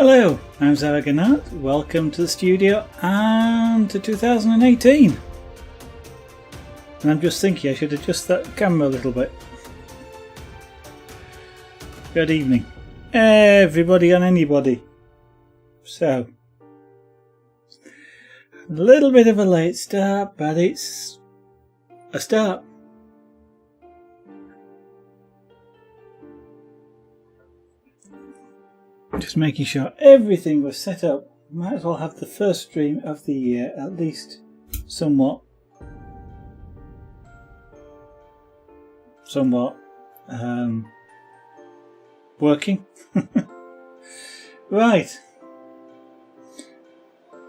Hello, I'm Zaraganat. Welcome to the studio and to 2018. And I'm just thinking I should adjust that camera a little bit. Good evening, everybody and anybody. So, a little bit of a late start, but it's a start. Just making sure everything was set up. Might as well have the first stream of the year at least somewhat working. Right.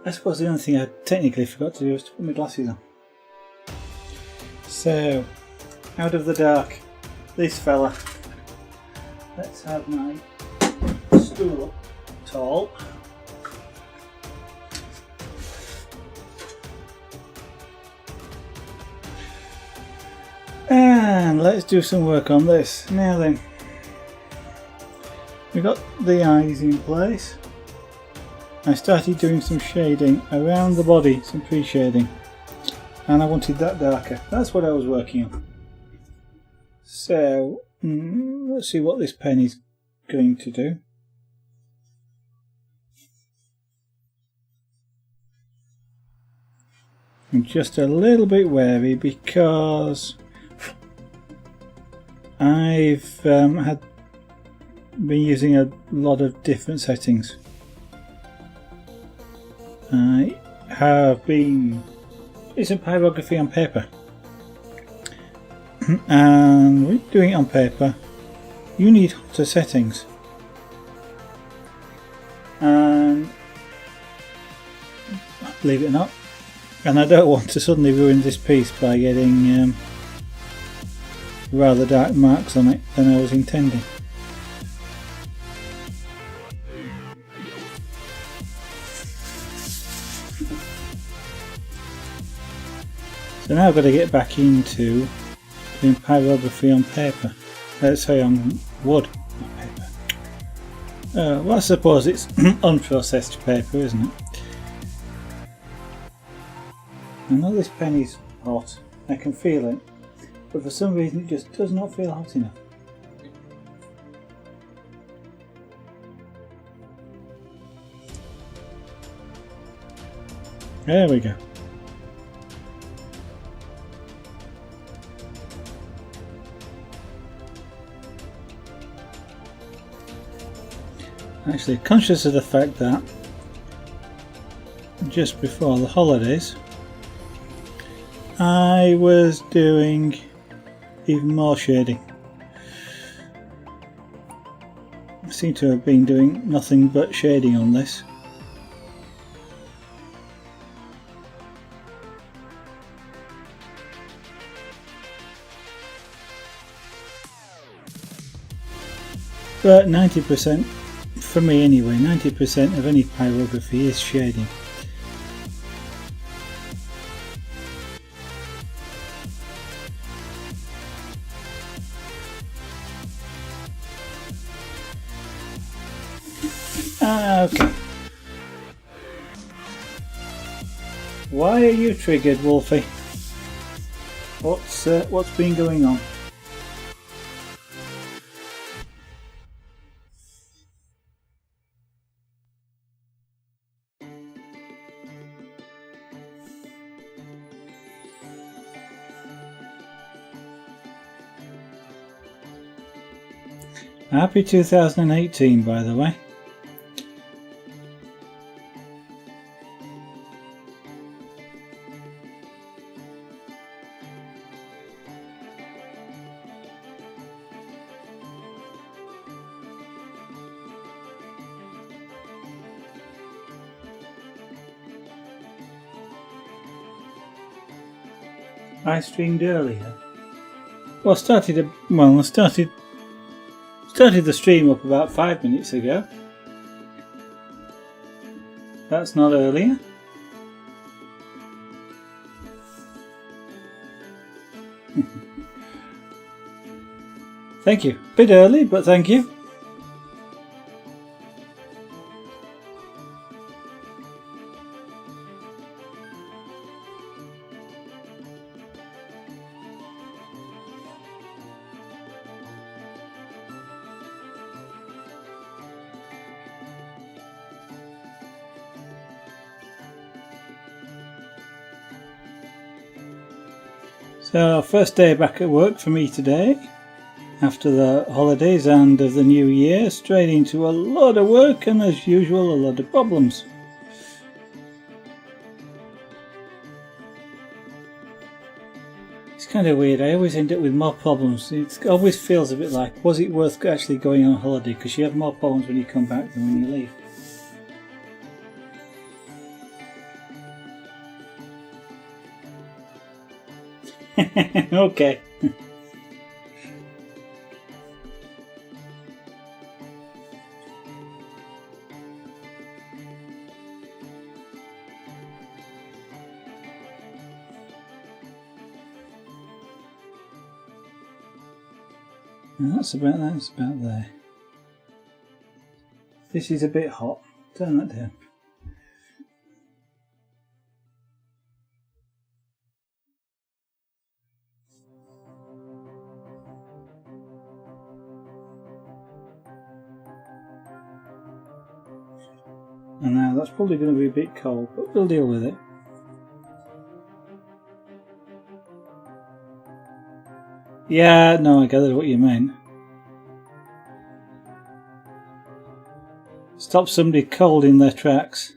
I suppose the only thing I technically forgot to do was to put my glasses on. So, out of the dark, this fella. Let's have my stool up tall. And let's do some work on this. Now then, we got the eyes in place. I started doing some shading around the body, some pre-shading, and I wanted that darker. That's what I was working on. So let's see what this pen is going to do. I'm just a little bit wary because I've been using a lot of different settings. I have been using pyrography on paper, and when doing it on paper you need hotter settings, and believe it or not, and I don't want to suddenly ruin this piece by getting rather dark marks on it than I was intending. So now I've got to get back into doing pyrography on paper. On wood, not paper. Well, I suppose it's unprocessed paper, isn't it? I know this pen is hot, I can feel it, but for some reason it just does not feel hot enough. There we go. Actually, conscious of the fact that just before the holidays I was doing even more shading. I seem to have been doing nothing but shading on this. But 90%, for me anyway, 90% of any pyrography is shading. Okay. Why are you triggered, Wolfie? What's been going on? Happy 2018, by the way. I streamed earlier. Well, I started the stream up about 5 minutes ago. That's not earlier. Thank you. Bit early, but thank you. So, first day back at work for me today. After the holidays and of the new year, straight into a lot of work and as usual a lot of problems. It's kind of weird, I always end up with more problems. It always feels a bit like, was it worth actually going on holiday? Because you have more problems when you come back than when you leave. Okay. And that's about there. This is a bit hot. Turn that down. And now that's probably going to be a bit cold, but we'll deal with it. Yeah, no, I gathered what you meant. Stop somebody cold in their tracks.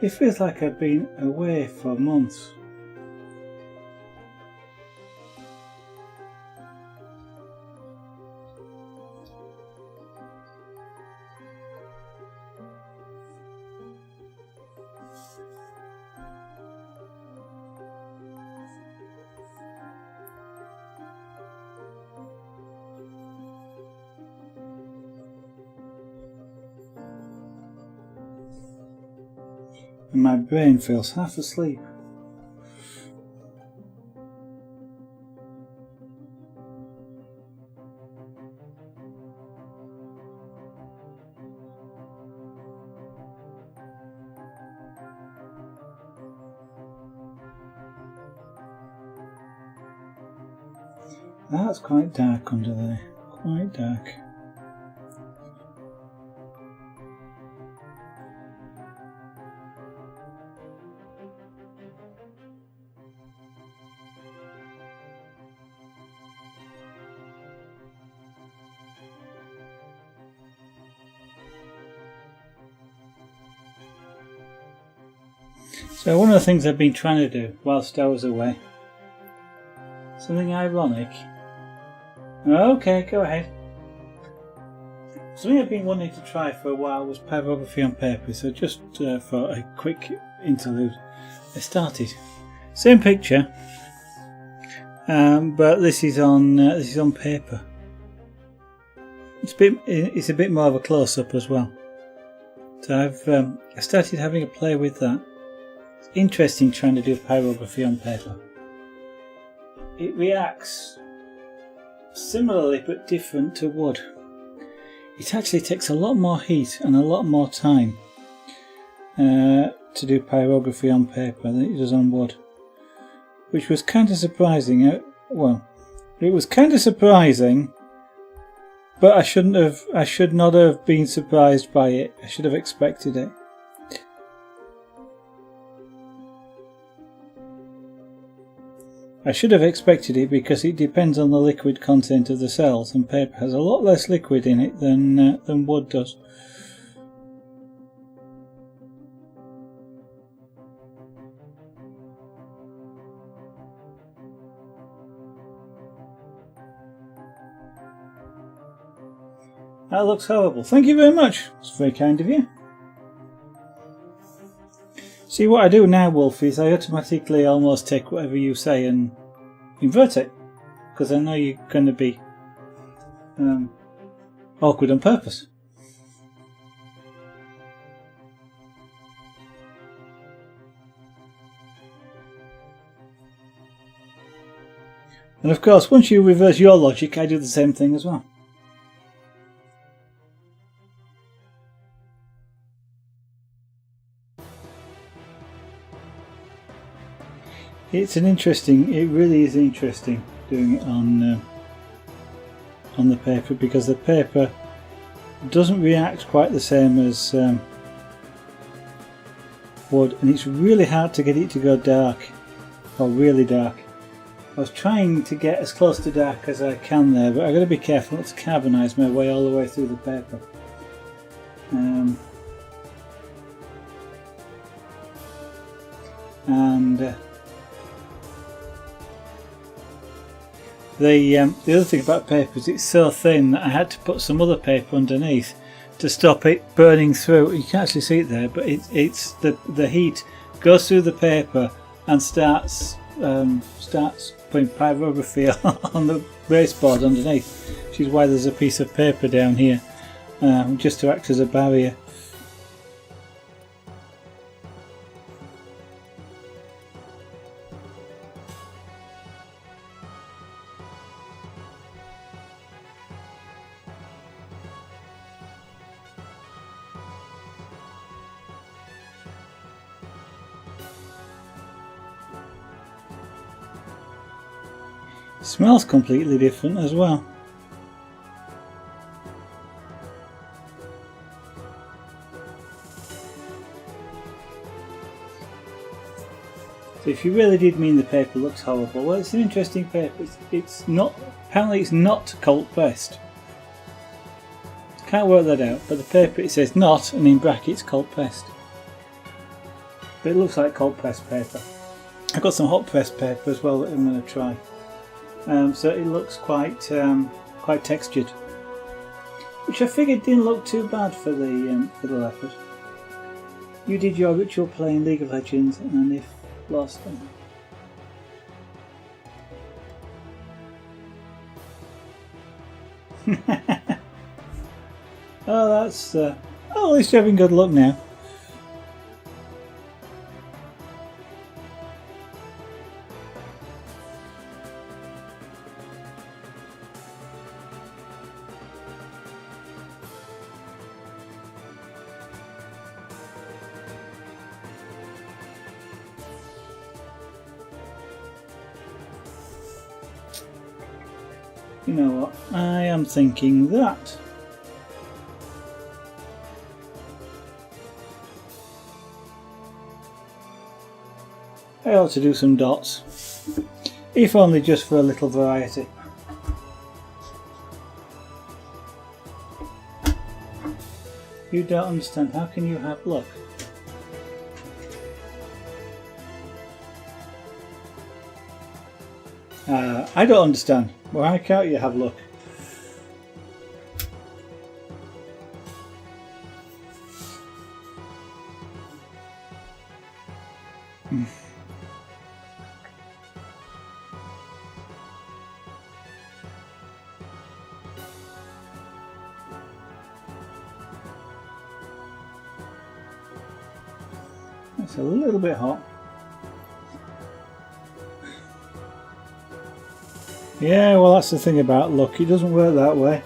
It feels like I've been away for months. And my brain feels half asleep. That's quite dark under there, quite dark. So one of the things I've been trying to do whilst I was away, something ironic. Okay, go ahead. Something I've been wanting to try for a while was pyrography on paper, so just for a quick interlude, I started. Same picture, but this is on paper. It's a bit more of a close-up as well. So I started having a play with that. It's interesting trying to do pyrography on paper. It reacts similarly but different to wood. It actually takes a lot more heat and a lot more time to do pyrography on paper than it does on wood, which was kind of surprising. Well, it was kind of surprising, but I should not have been surprised by it. I should have expected it. I should have expected it because it depends on the liquid content of the cells, and paper has a lot less liquid in it than wood does. That looks horrible. Thank you very much. It's very kind of you. See, what I do now, Wolf, is I automatically almost take whatever you say and invert it, because I know you're going to be awkward on purpose. And of course, once you reverse your logic, I do the same thing as well. It's an interesting, it really is interesting doing it on the paper, because the paper doesn't react quite the same as wood, and it's really hard to get it to go dark, or really dark. I was trying to get as close to dark as I can there, but I've got to be careful not to carbonise my way all the way through the paper. The other thing about paper is it's so thin that I had to put some other paper underneath to stop it burning through. You can't actually see it there, but it's the heat goes through the paper and starts putting pyrography on the baseboard underneath, which is why there's a piece of paper down here, just to act as a barrier. Smells completely different as well. So if you really did mean the paper looks horrible, well, it's an interesting paper. It's not, apparently it's not cold pressed. Can't work that out, but the paper, it says not, and in brackets cold pressed. But it looks like cold pressed paper. I've got some hot pressed paper as well that I'm going to try. So it looks quite textured, which I figured didn't look too bad for the leopard. You did your ritual playing League of Legends, and if lost, oh, that's oh, at least you're having good luck now. You know what, I am thinking that I ought to do some dots, if only just for a little variety. You don't understand, how can you have luck? I don't understand. Why can't you have luck? That's a little bit hot. Yeah, well, that's the thing about luck, it doesn't work that way.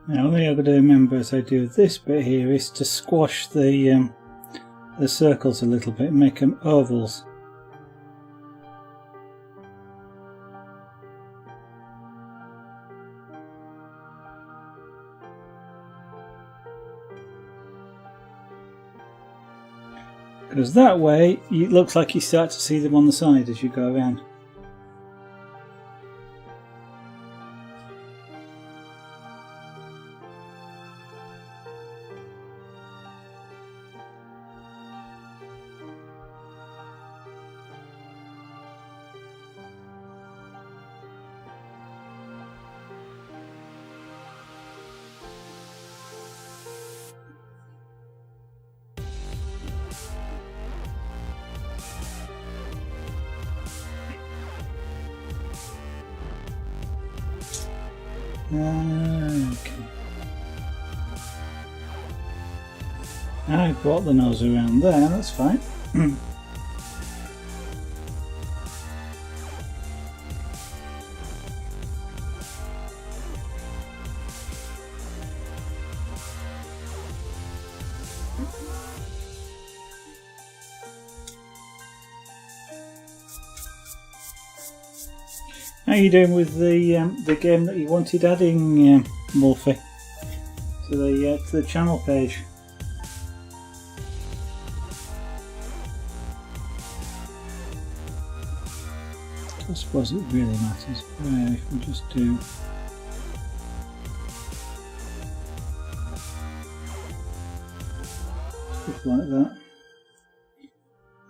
Now, what I've got to remember as I do this bit here is to squash the circles a little bit and make them ovals. Because that way it looks like you start to see them on the side as you go around. Okay. I brought the nose around there, that's fine. How are you doing with the game that you wanted adding, Wolfie, to the channel page? I suppose it really matters where if we just do stuff like that,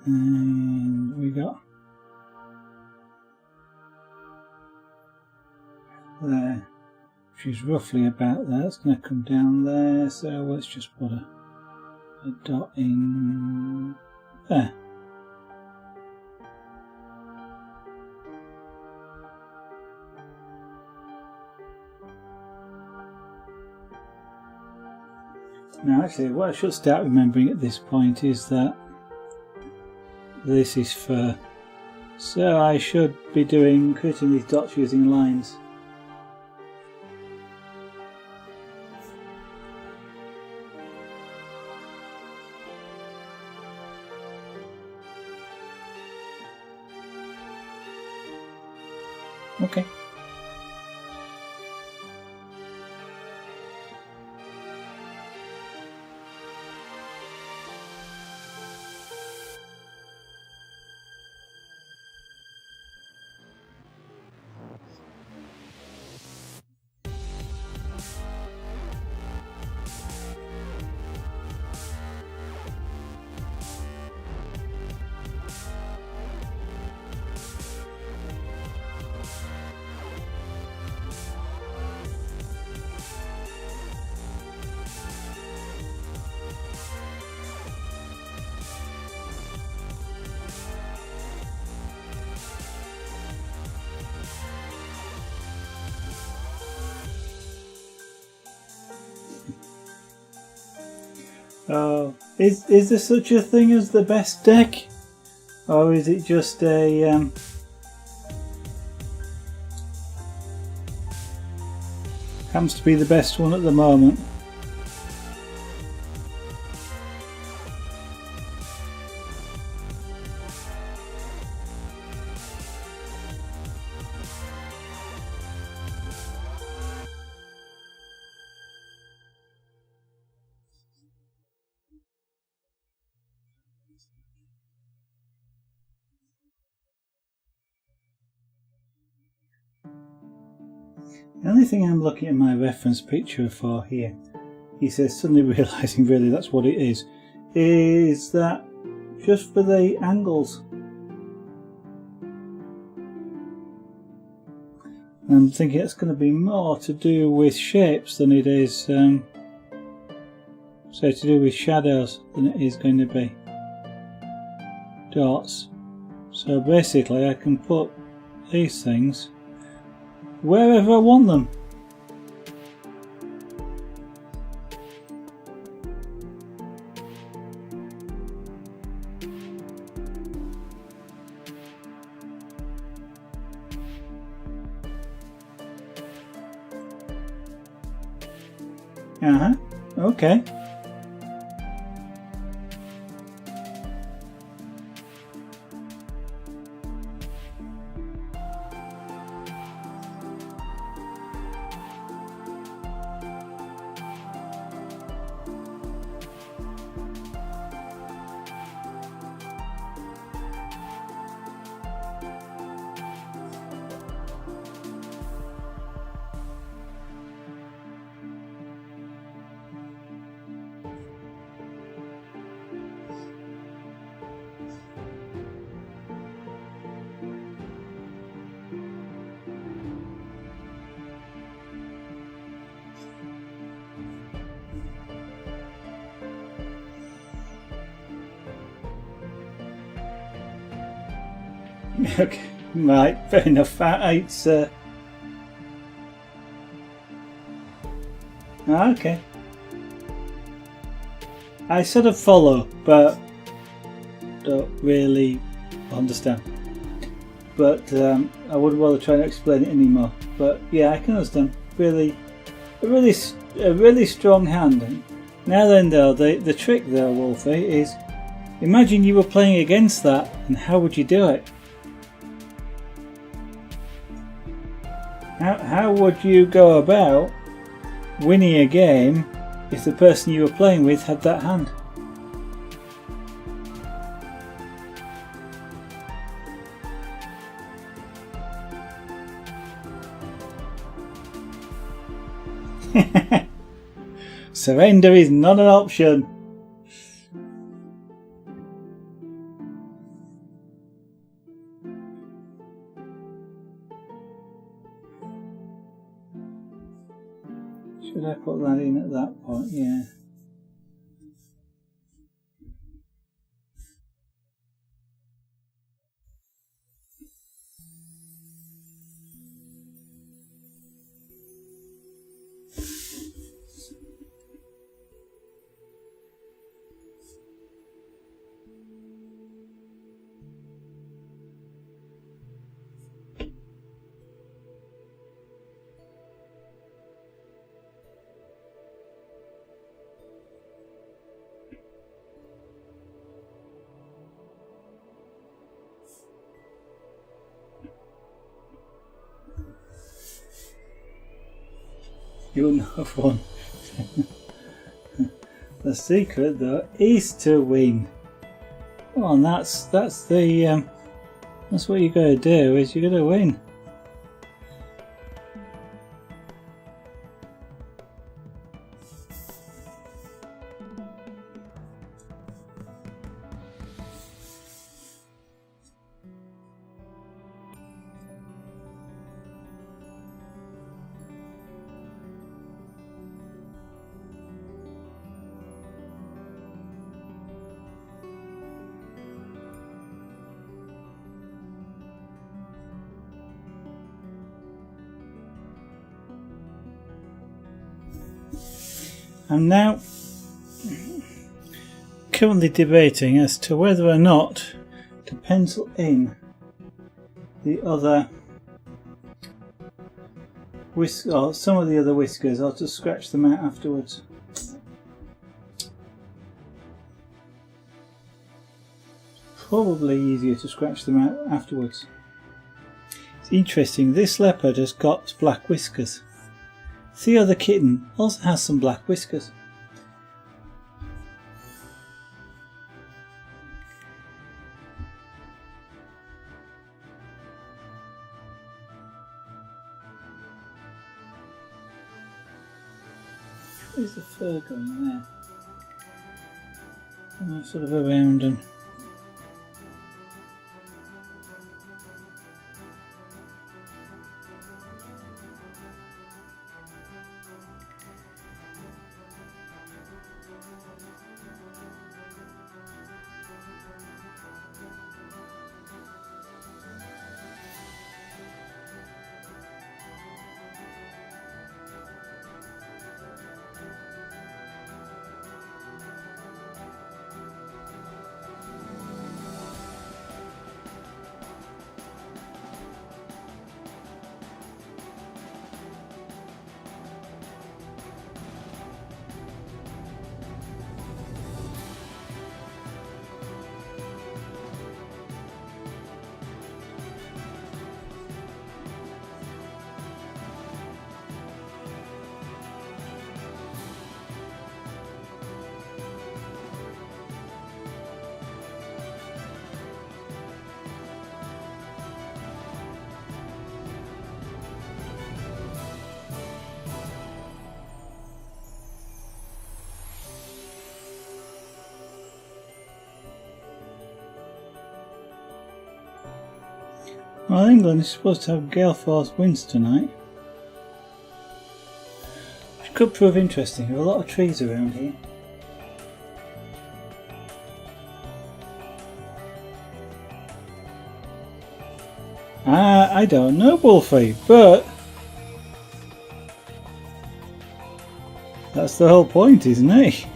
and we got there, which is roughly about there. It's going to come down there, so let's just put a dot in there. Now actually what I should start remembering at this point is that this is fur, so I should be creating these dots using lines. Okay. Oh, is there such a thing as the best deck? Or is it just a happens to be the best one at the moment? The only thing I'm looking at my reference picture for here, he says, suddenly realising really that's what it is that just for the angles. I'm thinking it's going to be more to do with shapes than it is, say to do with shadows than it is going to be dots. So basically I can put these things wherever I want them. Uh-huh. Okay. Okay, right, fair enough. It's okay. I sort of follow, but don't really understand. But I wouldn't bother trying to explain it anymore. But yeah, I can understand. Really, a really strong hand. And now then, though, the trick there, Wolfie, is imagine you were playing against that, and how would you do it? How would you go about winning a game if the person you were playing with had that hand? Surrender is not an option. Should I put that in at that point? Yeah. You'll know one. The secret, though, is to win. Well, and that's what you got to do. Is you got to win. I'm now currently debating as to whether or not to pencil in the other or some of the other whiskers, or to scratch them out afterwards. Probably easier to scratch them out afterwards. It's interesting, this leopard has got black whiskers. Theo the kitten also has some black whiskers. Where's the fur going there? Oh, sort of around and Well, England is supposed to have gale force winds tonight, which could prove interesting. There are a lot of trees around here. I don't know, Wolfie, but that's the whole point, isn't it?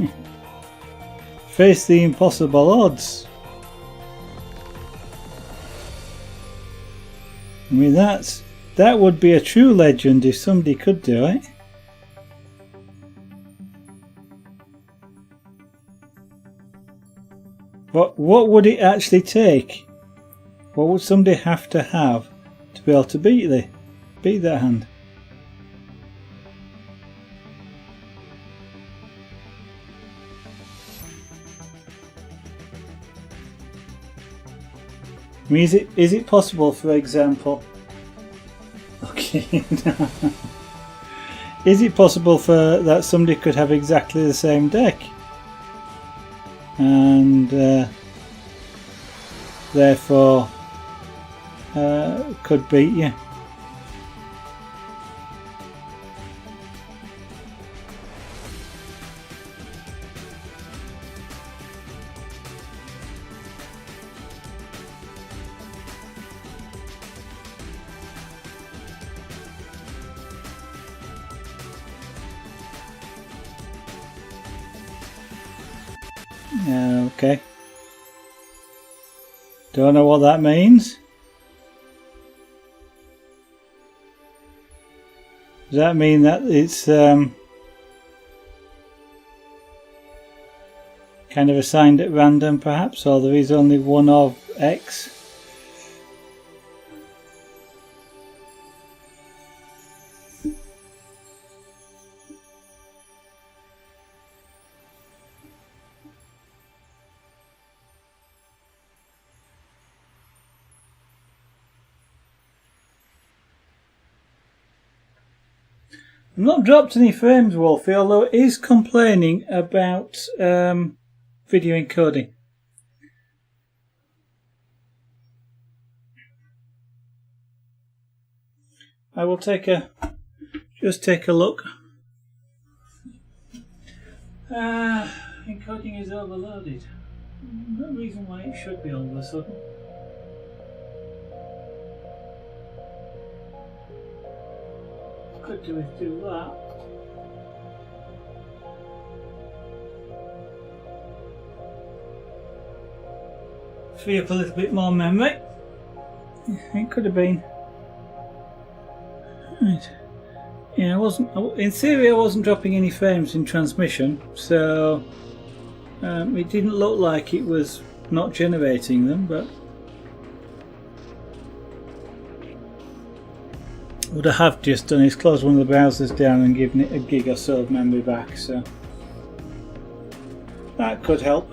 Face the impossible odds. I mean, that would be a true legend if somebody could do it. What would it actually take? What would somebody have to be able to beat that hand? I mean, is it possible, for example? Okay. Is it possible for that somebody could have exactly the same deck, and therefore could beat you? Okay. Don't know what that means. Does that mean that it's kind of assigned at random, perhaps, or there is only one of X? I've not dropped any frames, Wolfie, although it is complaining about video encoding. I will just take a look. Encoding is overloaded. No reason why it should be all of a sudden. Could do that. Free up a little bit more memory. It could have been. Right. Yeah, in theory I wasn't dropping any frames in transmission, so it didn't look like it was not generating them, but what I have just done is close one of the browsers down and given it a gig or so of memory back, so that could help.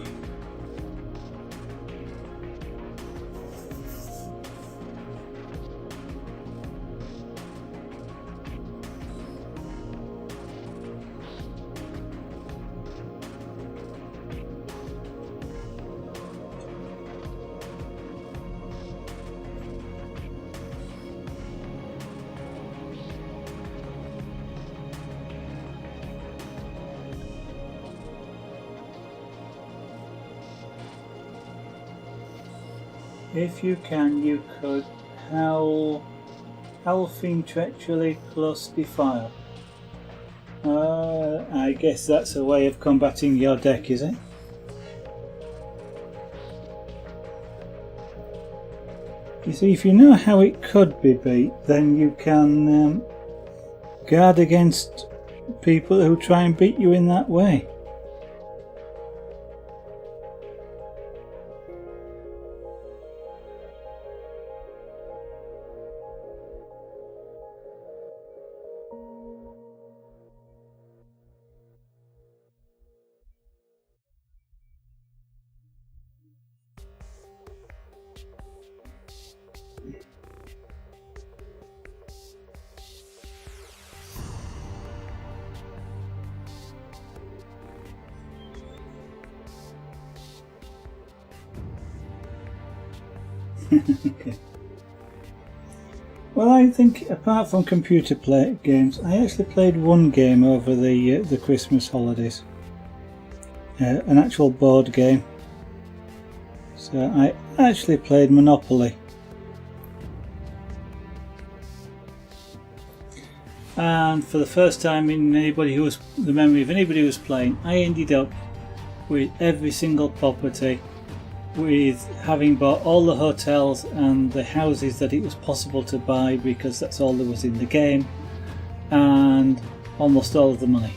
If you can, you could howl treachery plus defile. I guess that's a way of combating your deck, is it? You see, if you know how it could be beat, then you can guard against people who try and beat you in that way. Okay. Well, I think apart from computer games, I actually played one game over the Christmas holidays. An actual board game. So I actually played Monopoly. And for the first time in the memory of anybody who was playing, I ended up with every single property, with having bought all the hotels and the houses that it was possible to buy because that's all there was in the game, and almost all of the money.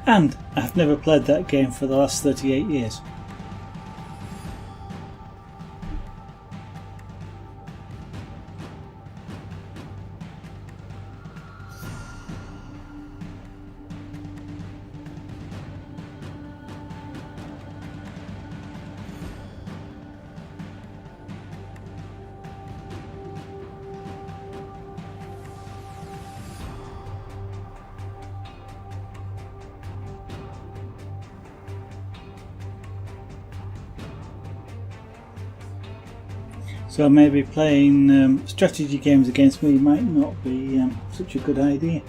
And I've never played that game for the last 38 years. So maybe playing strategy games against me might not be such a good idea.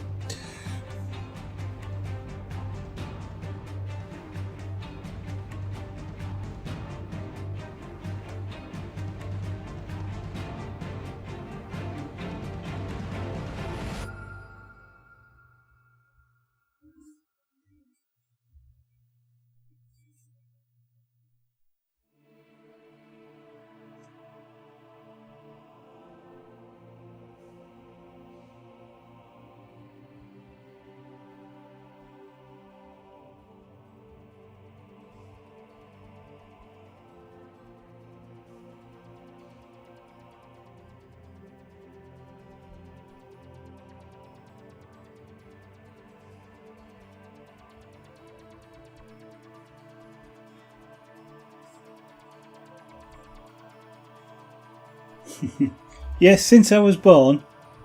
Yes, since I was born,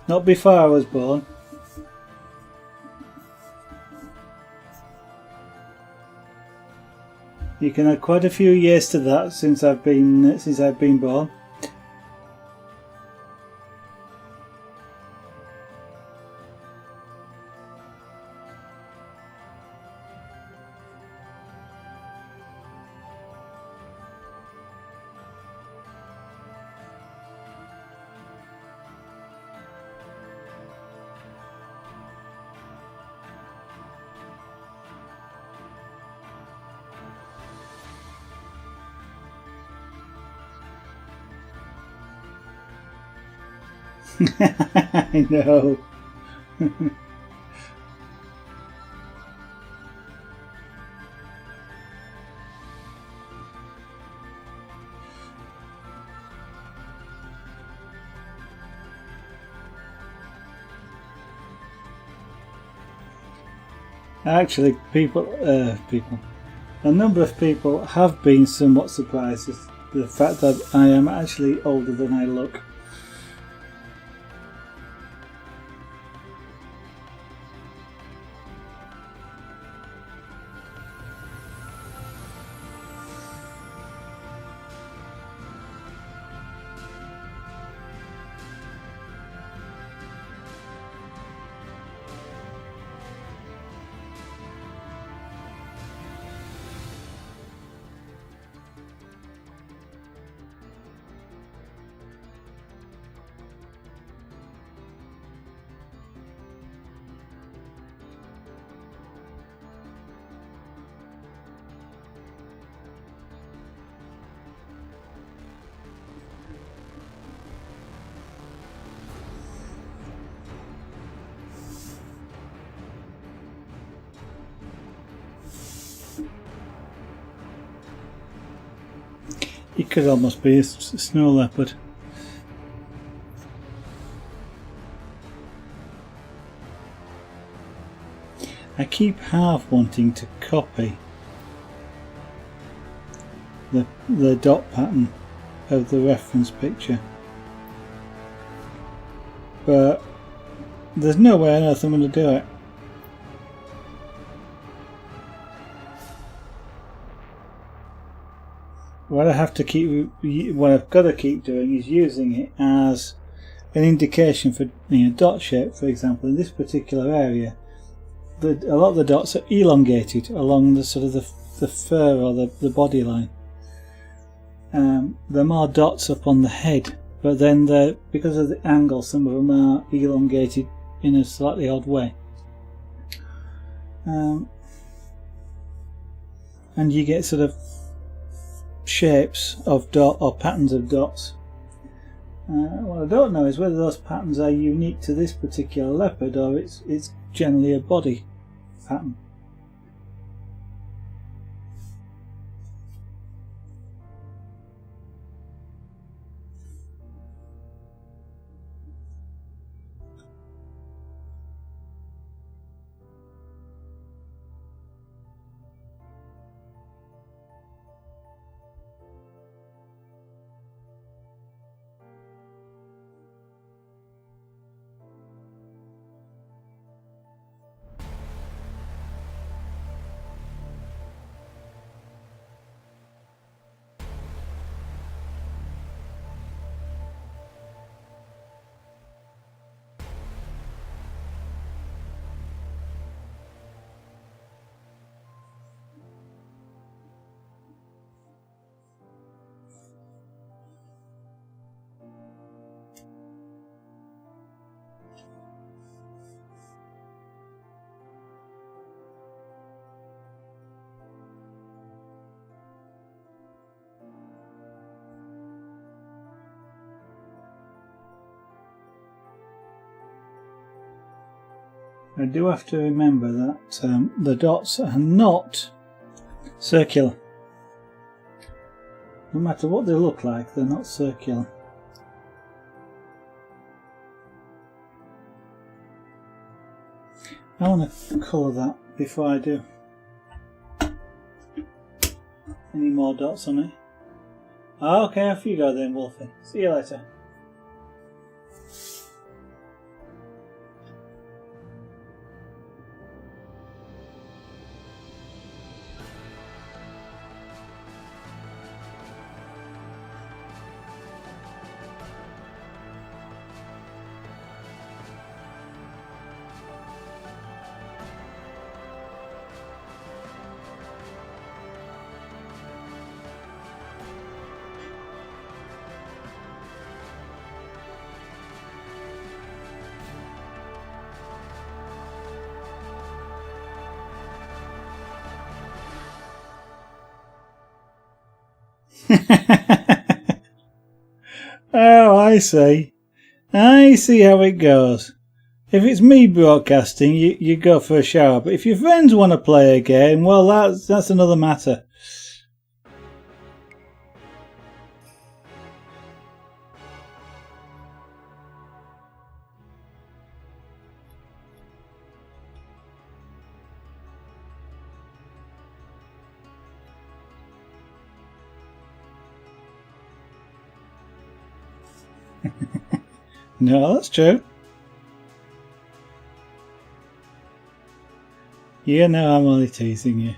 not before I was born. You can add quite a few years to that since I've been born. I know. Actually, a number of people have been somewhat surprised at the fact that I am actually older than I look. It could almost be a snow leopard. I keep half wanting to copy the dot pattern of the reference picture, but there's no way on earth I'm going to do it. What I've got to keep doing is using it as an indication for dot shape. For example, in this particular area, a lot of the dots are elongated along the sort of the fur or the body line. There are more dots up on the head, but then because of the angle, some of them are elongated in a slightly odd way. And you get sort of shapes of dot or patterns of dots. What I don't know is whether those patterns are unique to this particular leopard or it's generally a body pattern. I do have to remember that the dots are not circular. No matter what they look like, they're not circular. I want to colour that before I do any more dots on it. Okay, off you go then, Wolfie. See you later. Oh, I see. I see how it goes. If it's me broadcasting, you go for a shower. But if your friends want to play a game, well, that's another matter. No, that's true. You know I'm only teasing you.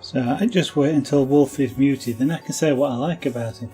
So I just wait until Wolf is muted, then I can say what I like about him.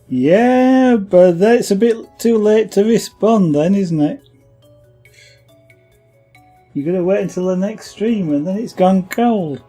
Yeah, but that's a bit too late to respond then, isn't it? You're going to wait until the next stream and then it's gone cold.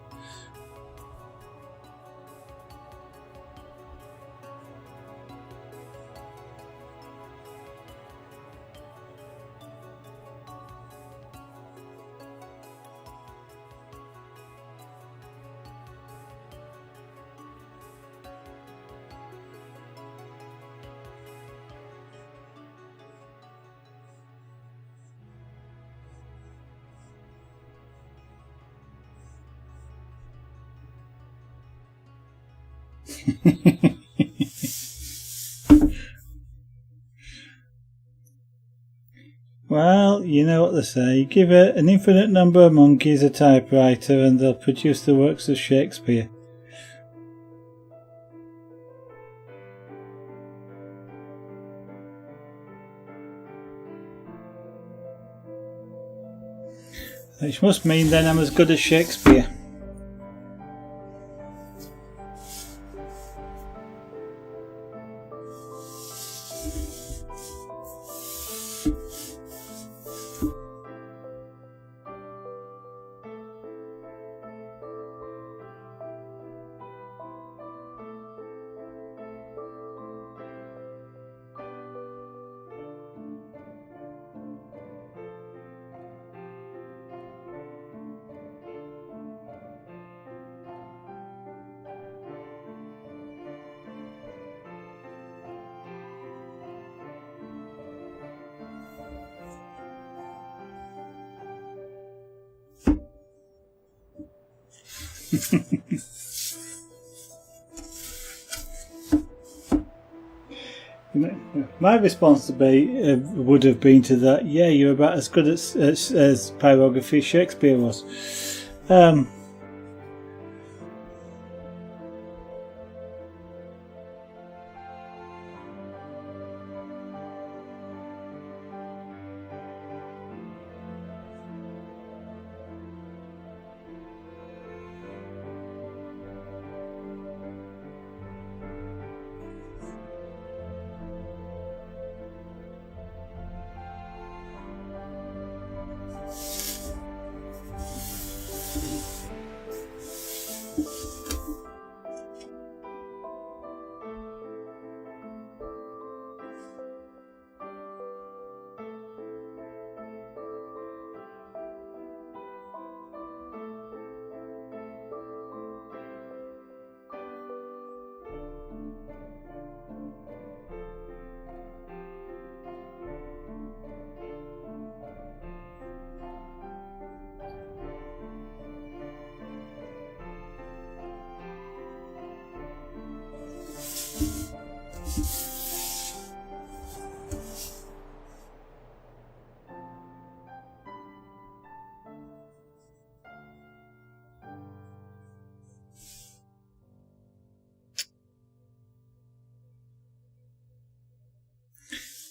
Well, you know what they say, give an infinite number of monkeys a typewriter and they'll produce the works of Shakespeare. Which must mean then I'm as good as Shakespeare. My response would have been to that, yeah, you're about as good as Pyrography Shakespeare was.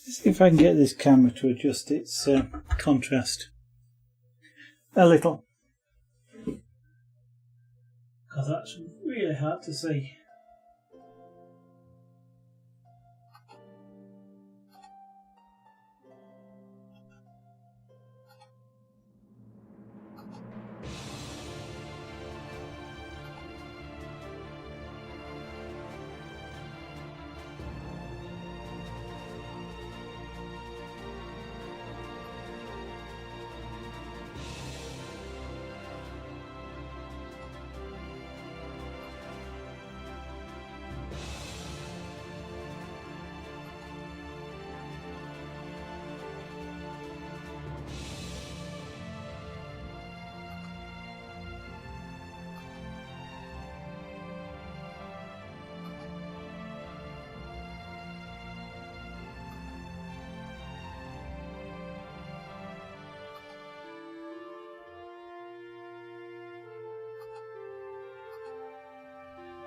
Let's see if I can get this camera to adjust its contrast a little, because that's really hard to see.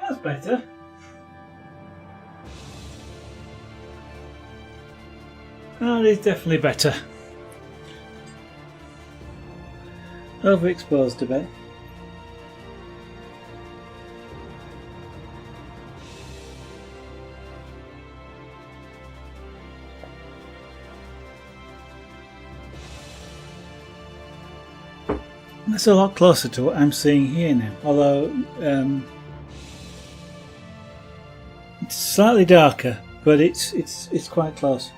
That's better. That is definitely better. Overexposed a bit. That's a lot closer to what I'm seeing here now, although it's slightly darker, but it's quite close.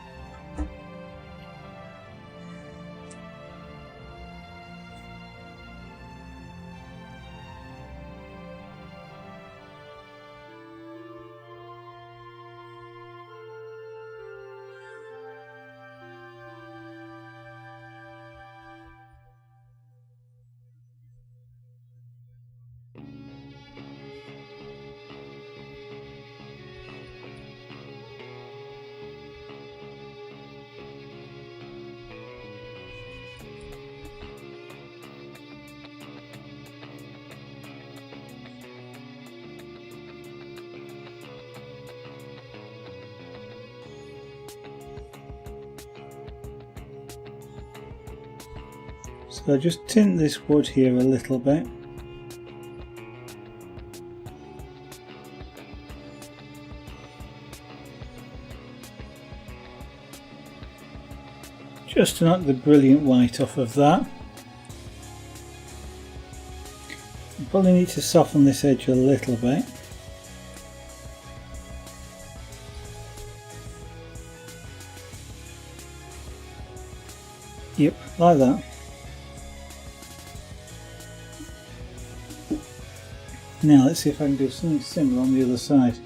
So just tint this wood here a little bit. Just to knock the brilliant white off of that. You probably need to soften this edge a little bit. Yep, like that. Now let's see if I can do something similar on the other side.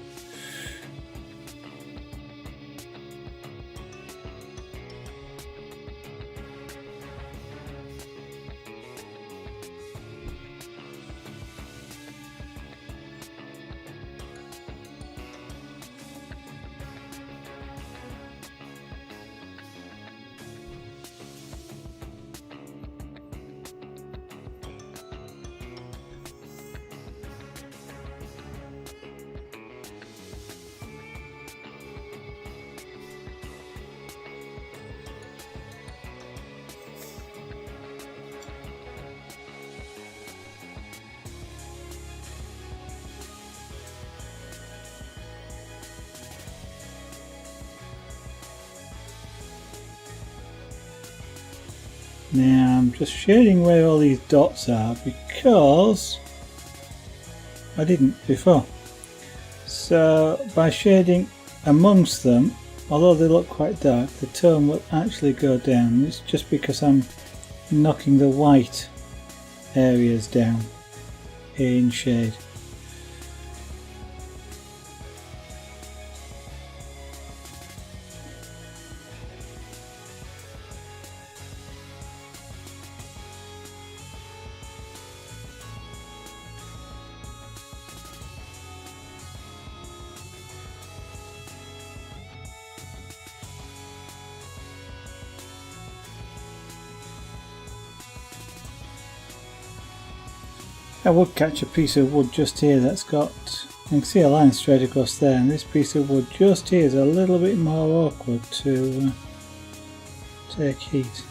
Now I'm just shading where all these dots are because I didn't before. So by shading amongst them, although they look quite dark, the tone will actually go down. It's just because I'm knocking the white areas down in shade. I would catch a piece of wood just here that's got, you can see a line straight across there, and this piece of wood just here is a little bit more awkward to take heat.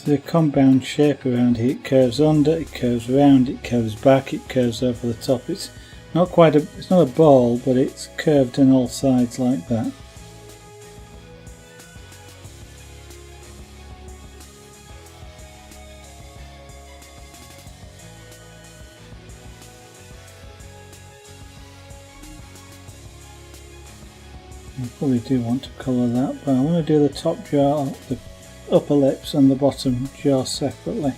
the compound shape around here. It curves under, it curves around, it curves back, it curves over the top. It's not a ball, but it's curved on all sides like that. I probably do want to colour that, but I want to do the top jaw, the upper lips and the bottom jaw separately.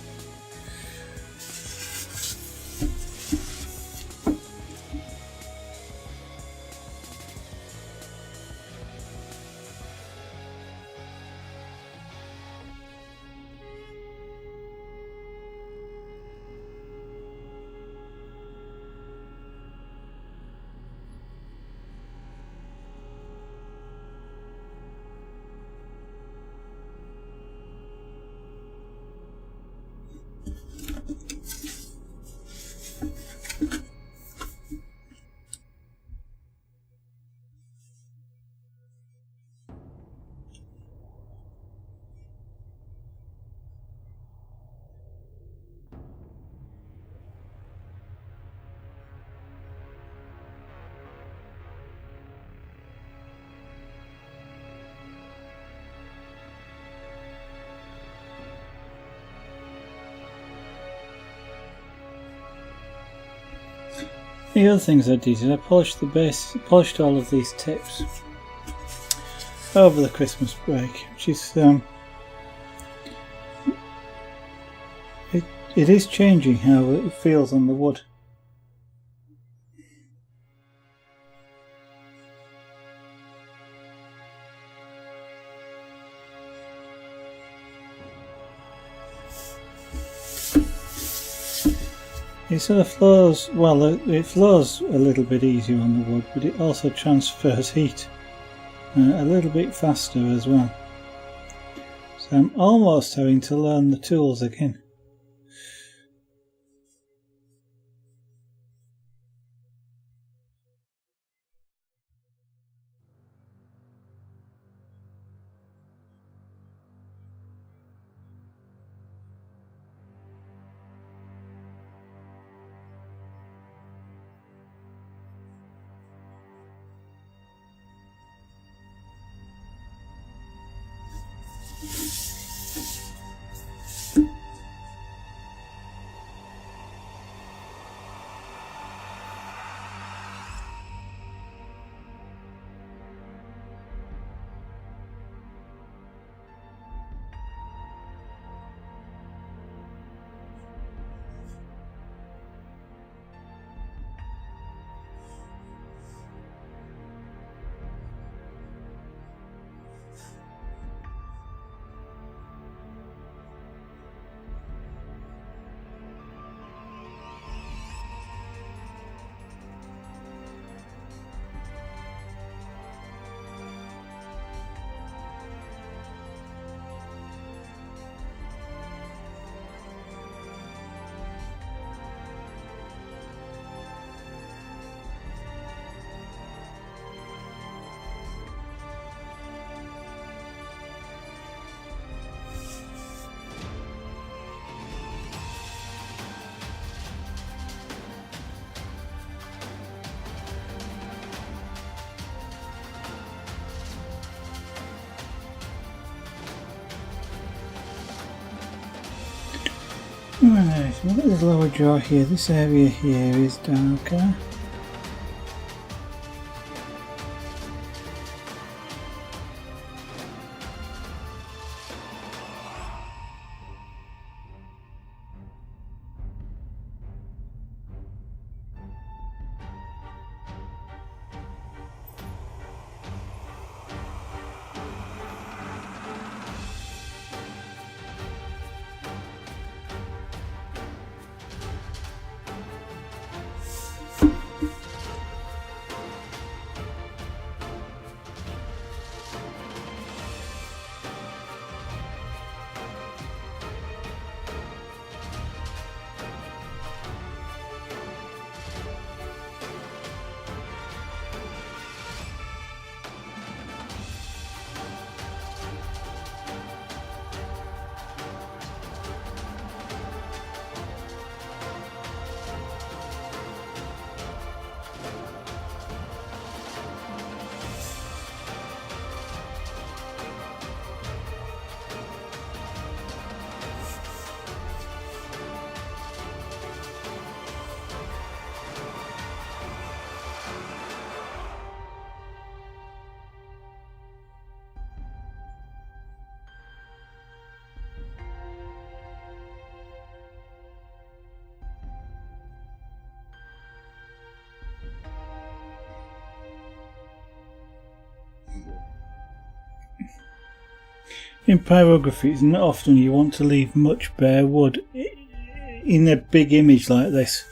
The other things I did is I polished all of these tips over the Christmas break, which is it is changing how it feels on the wood. It sort of flows, well, it flows a little bit easier on the wood, but it also transfers heat a little bit faster as well. So I'm almost having to learn the tools again. Right, look at this lower jaw here. This area here is darker. In pyrography, it's not often you want to leave much bare wood in a big image like this,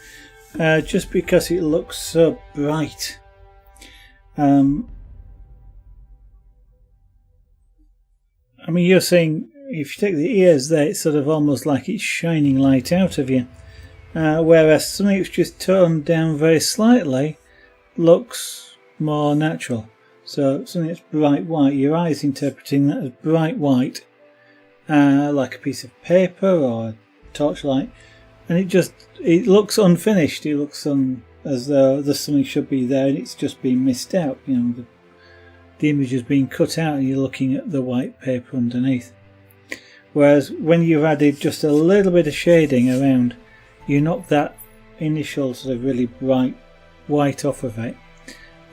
just because it looks so bright. I mean, you're saying if you take the ears there, it's sort of almost like it's shining light out of you, whereas something that's just toned down very slightly looks more natural. So something that's bright white, your eye's interpreting that as bright white, like a piece of paper or a torchlight, and it looks unfinished. It looks as though there's something should be there and it's just been missed out. You know, the image has been cut out and you're looking at the white paper underneath. Whereas when you've added just a little bit of shading around, you knock that initial sort of really bright white off of it,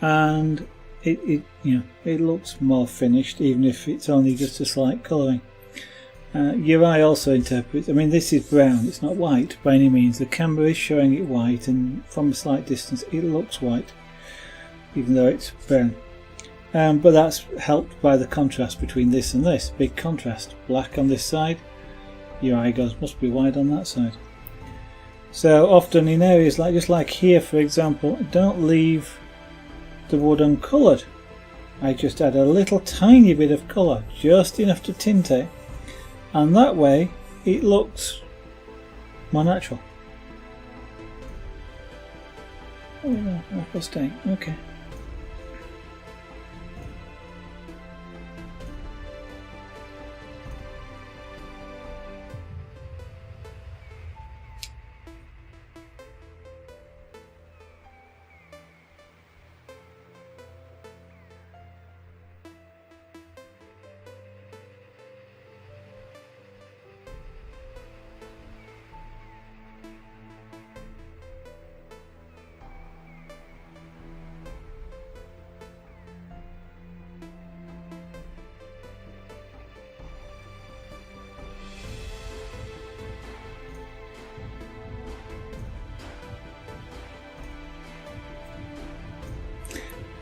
and it looks more finished, even if it's only just a slight colouring. Your eye also interprets. I mean, this is brown, it's not white by any means. The camera is showing it white, and from a slight distance it looks white, even though it's brown. But that's helped by the contrast between this and this. Big contrast. Black on this side, your eye goes, must be white on that side. So often in areas like, just like here for example, don't leave the wood uncoloured. I just add a little tiny bit of colour, just enough to tint it, and that way it looks more natural. Oh no, I'll stay. Okay.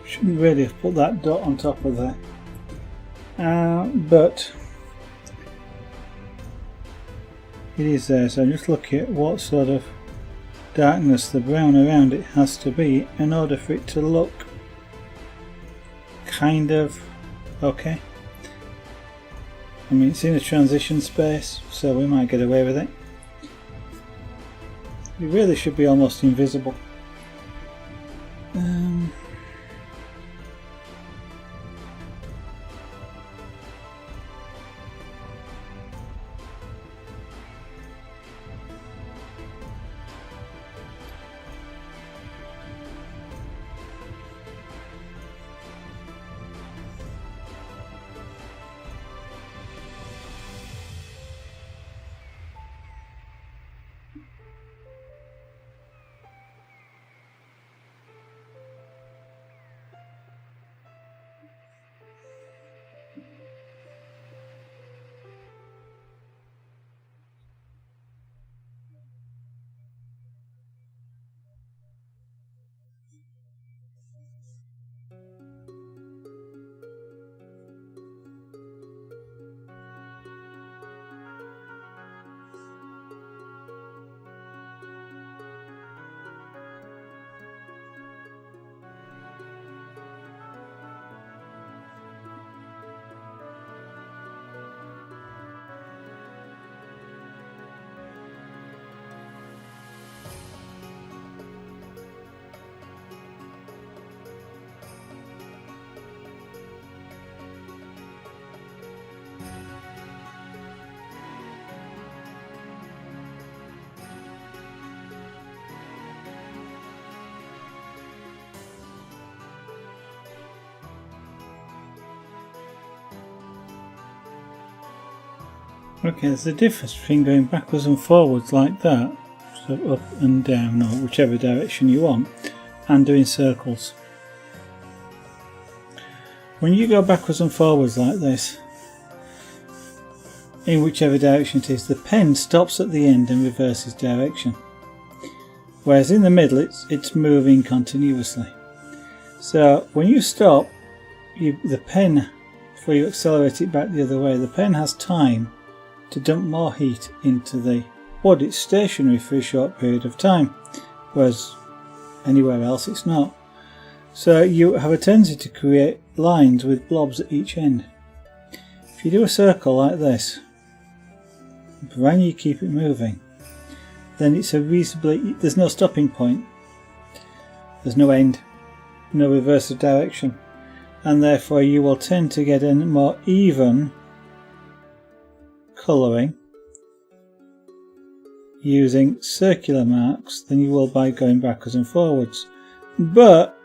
Shouldn't really have put that dot on top of there, but it is there, so just look at what sort of darkness the brown around it has to be in order for it to look kind of okay. I mean, it's in a transition space, so we might get away with it. It really should be almost invisible. Okay, there's a difference between going backwards and forwards like that, so up and down or whichever direction you want, and doing circles. When you go backwards and forwards like this, in whichever direction it is, the pen stops at the end and reverses direction. Whereas in the middle it's moving continuously. So when you stop, the pen before you accelerate it back the other way. The pen has time to dump more heat into the wood. It's stationary for a short period of time, whereas anywhere else it's not. So you have a tendency to create lines with blobs at each end. If you do a circle like this, provided you keep it moving, then it's a reasonably, there's no stopping point, there's no end, no reverse of direction, and therefore you will tend to get a more even colouring using circular marks than you will by going backwards and forwards. But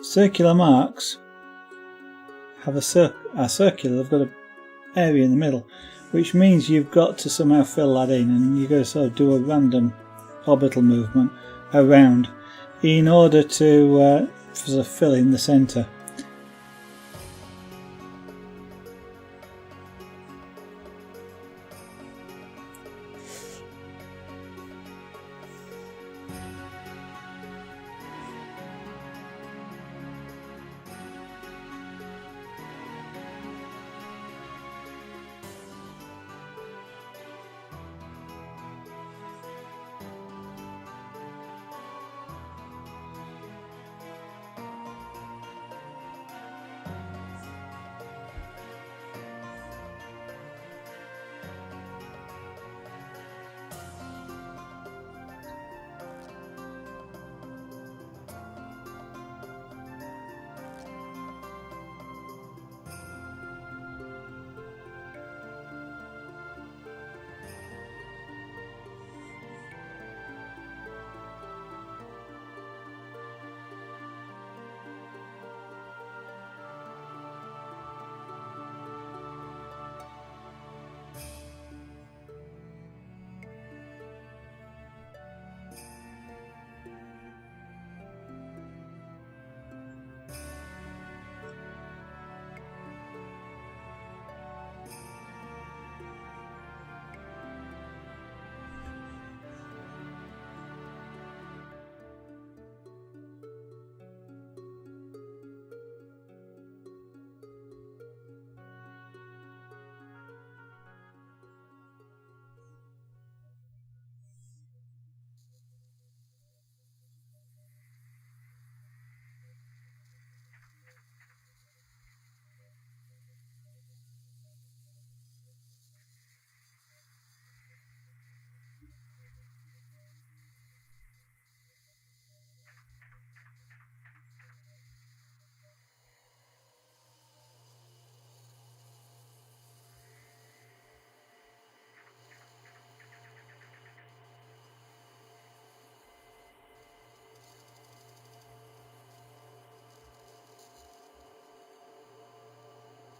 circular marks have are circular, they've got an area in the middle, which means you've got to somehow fill that in, and you've got to sort of do a random orbital movement around in order to sort of fill in the centre.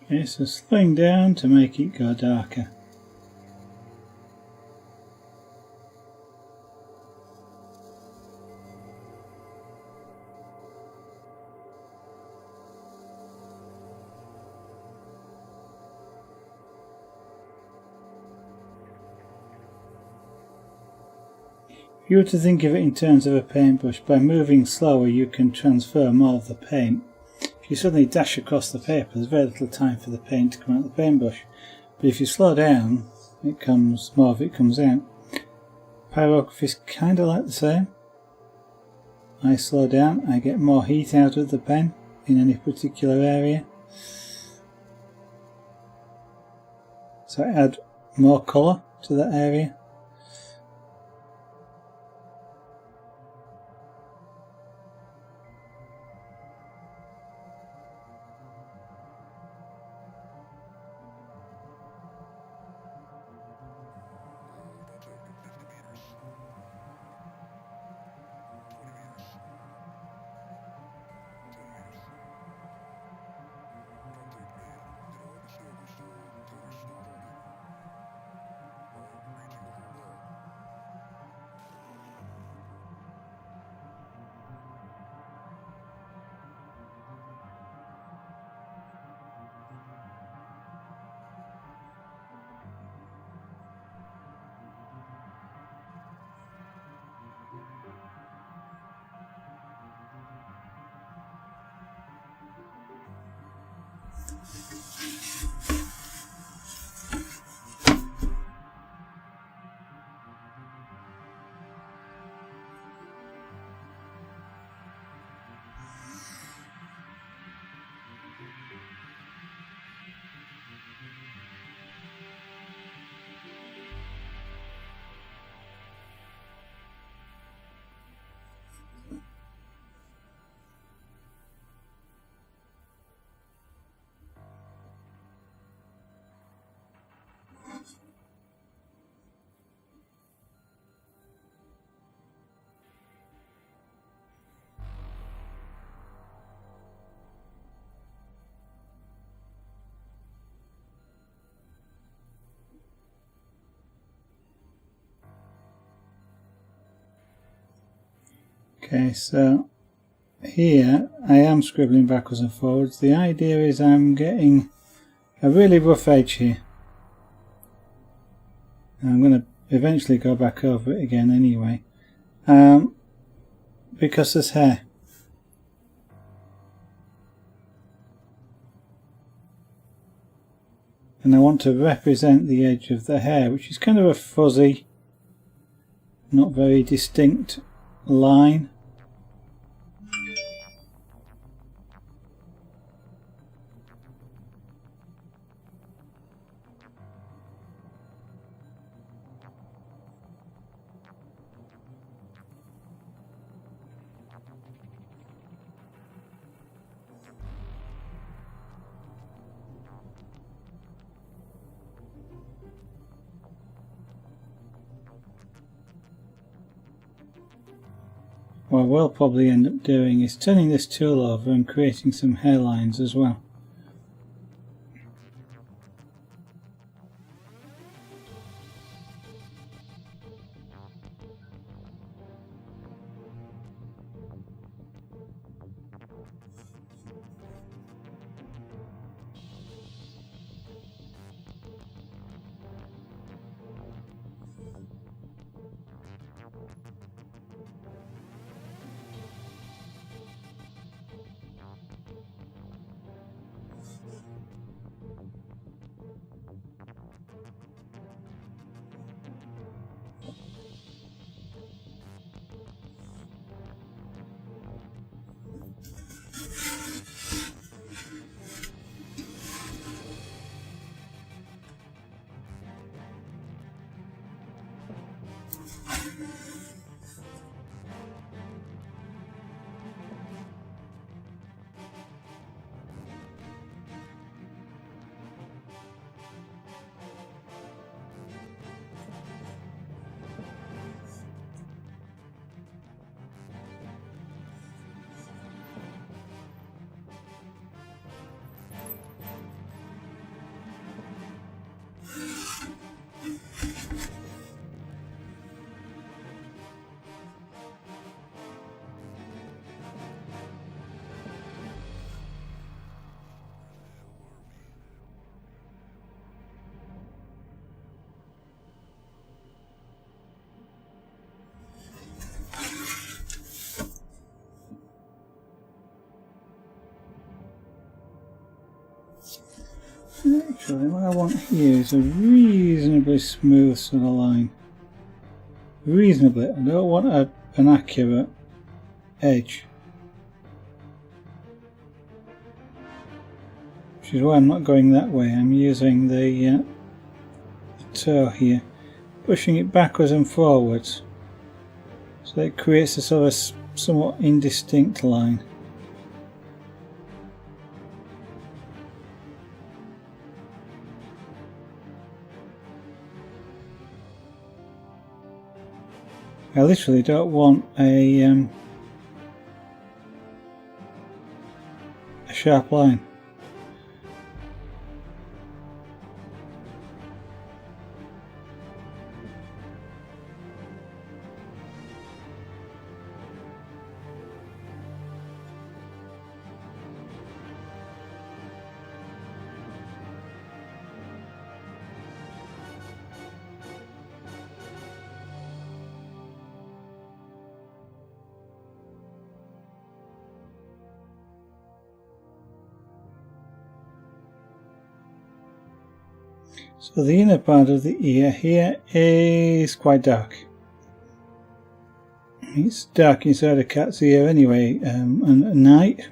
Okay, so slowing down to make it go darker. If you were to think of it in terms of a paintbrush, by moving slower you can transfer more of the paint. If you suddenly dash across the paper, there's very little time for the paint to come out of the paintbrush. But if you slow down, more of it comes out. Pyrography is kind of like the same. I slow down, I get more heat out of the pen in any particular area. So I add more colour to that area. Okay, so here I am scribbling backwards and forwards. The idea is I'm getting a really rough edge here. And I'm going to eventually go back over it again anyway, because there's hair. And I want to represent the edge of the hair, which is kind of a fuzzy, not very distinct line. What I will probably end up doing is turning this tool over and creating some hairlines as well. Actually, what I want here is a reasonably smooth sort of line. Reasonably. I don't want an accurate edge. Which is why I'm not going that way. I'm using the toe here, pushing it backwards and forwards, so it creates a sort of somewhat indistinct line. I literally don't want a sharp line. So the inner part of the ear here is quite dark. It's dark inside a cat's ear anyway, and at night.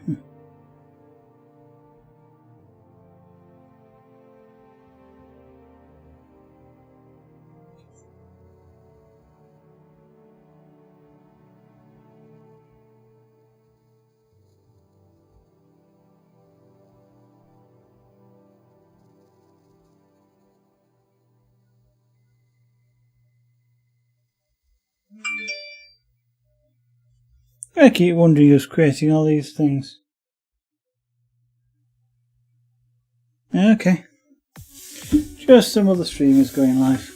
I keep wondering who's creating all these things. Okay. Just some other streamers going live.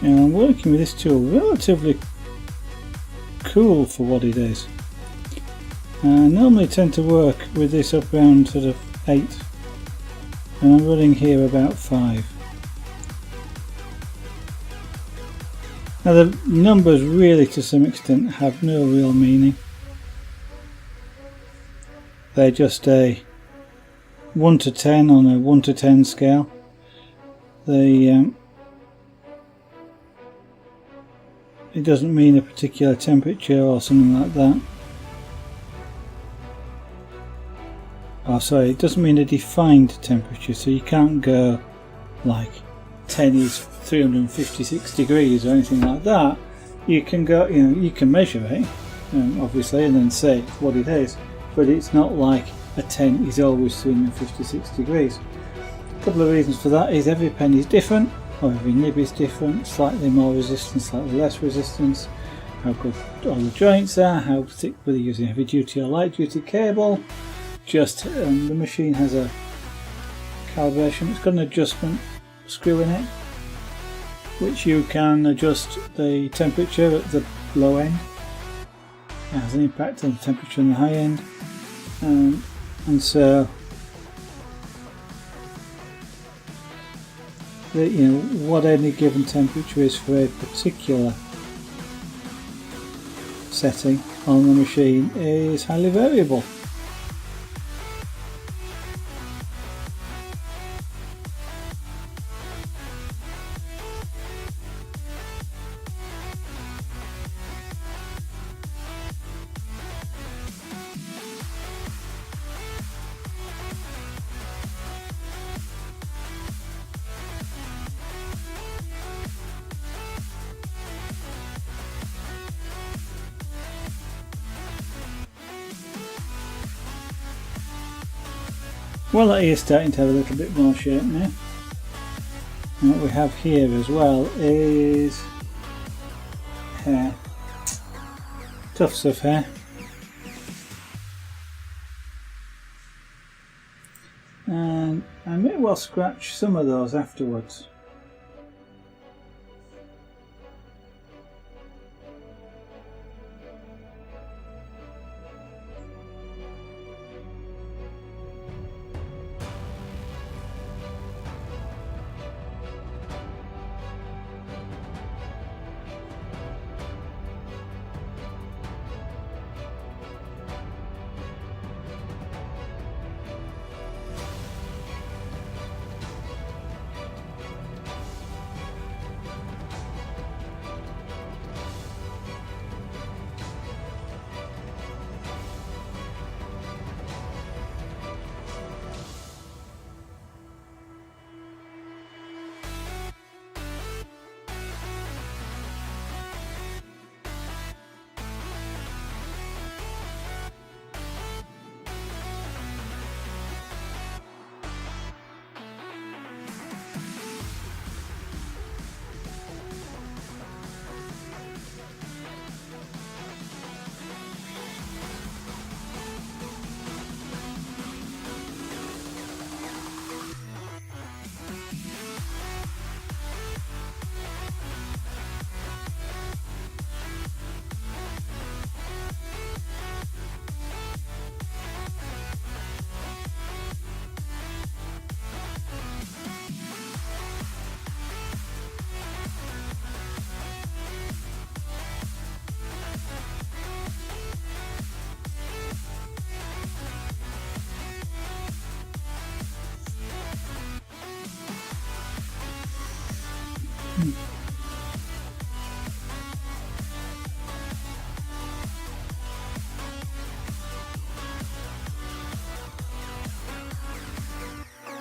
And I'm working with this tool, relatively cool for what it is. I normally tend to work with this up around sort of 8, and I'm running here about 5. Now the numbers really to some extent have no real meaning. They're just a 1 to 10 on a 1 to 10 scale. It doesn't mean a particular temperature or something like that. Oh, sorry, it doesn't mean a defined temperature, so you can't go like 10 is 356 degrees or anything like that. You can go, you can measure it, obviously, and then say what it is, but it's not like a 10 is always 356 degrees. A couple of reasons for that is every pen is different, or every nib is different, slightly more resistance, slightly less resistance, how good all the joints are, how thick, whether you're using heavy duty or light duty cable. Just the machine has a calibration, it's got an adjustment screw in it, which you can adjust the temperature at the low end. It has an impact on the temperature on the high end, and so what any given temperature is for a particular setting on the machine is highly variable. Well, that is starting to have a little bit more shape now. And what we have here as well is hair, tufts of hair. And I may well scratch some of those afterwards.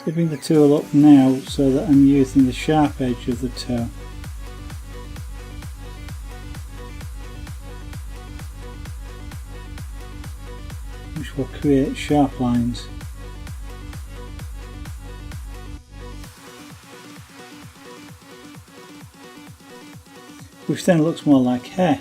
Tipping the tool up now so that I'm using the sharp edge of the toe. Which will create sharp lines. Which then looks more like hair.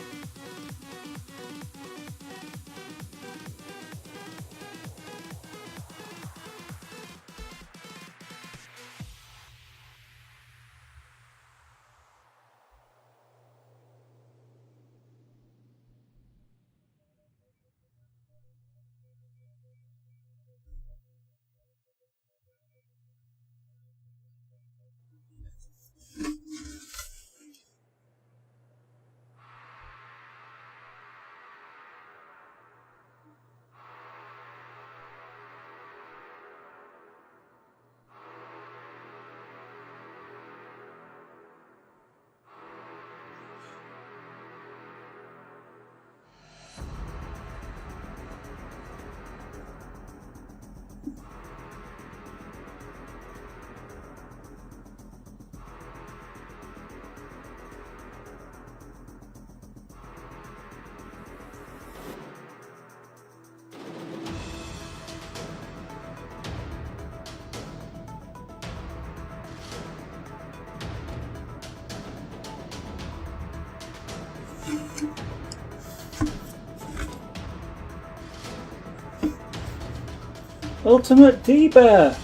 Ultimate D-Bear!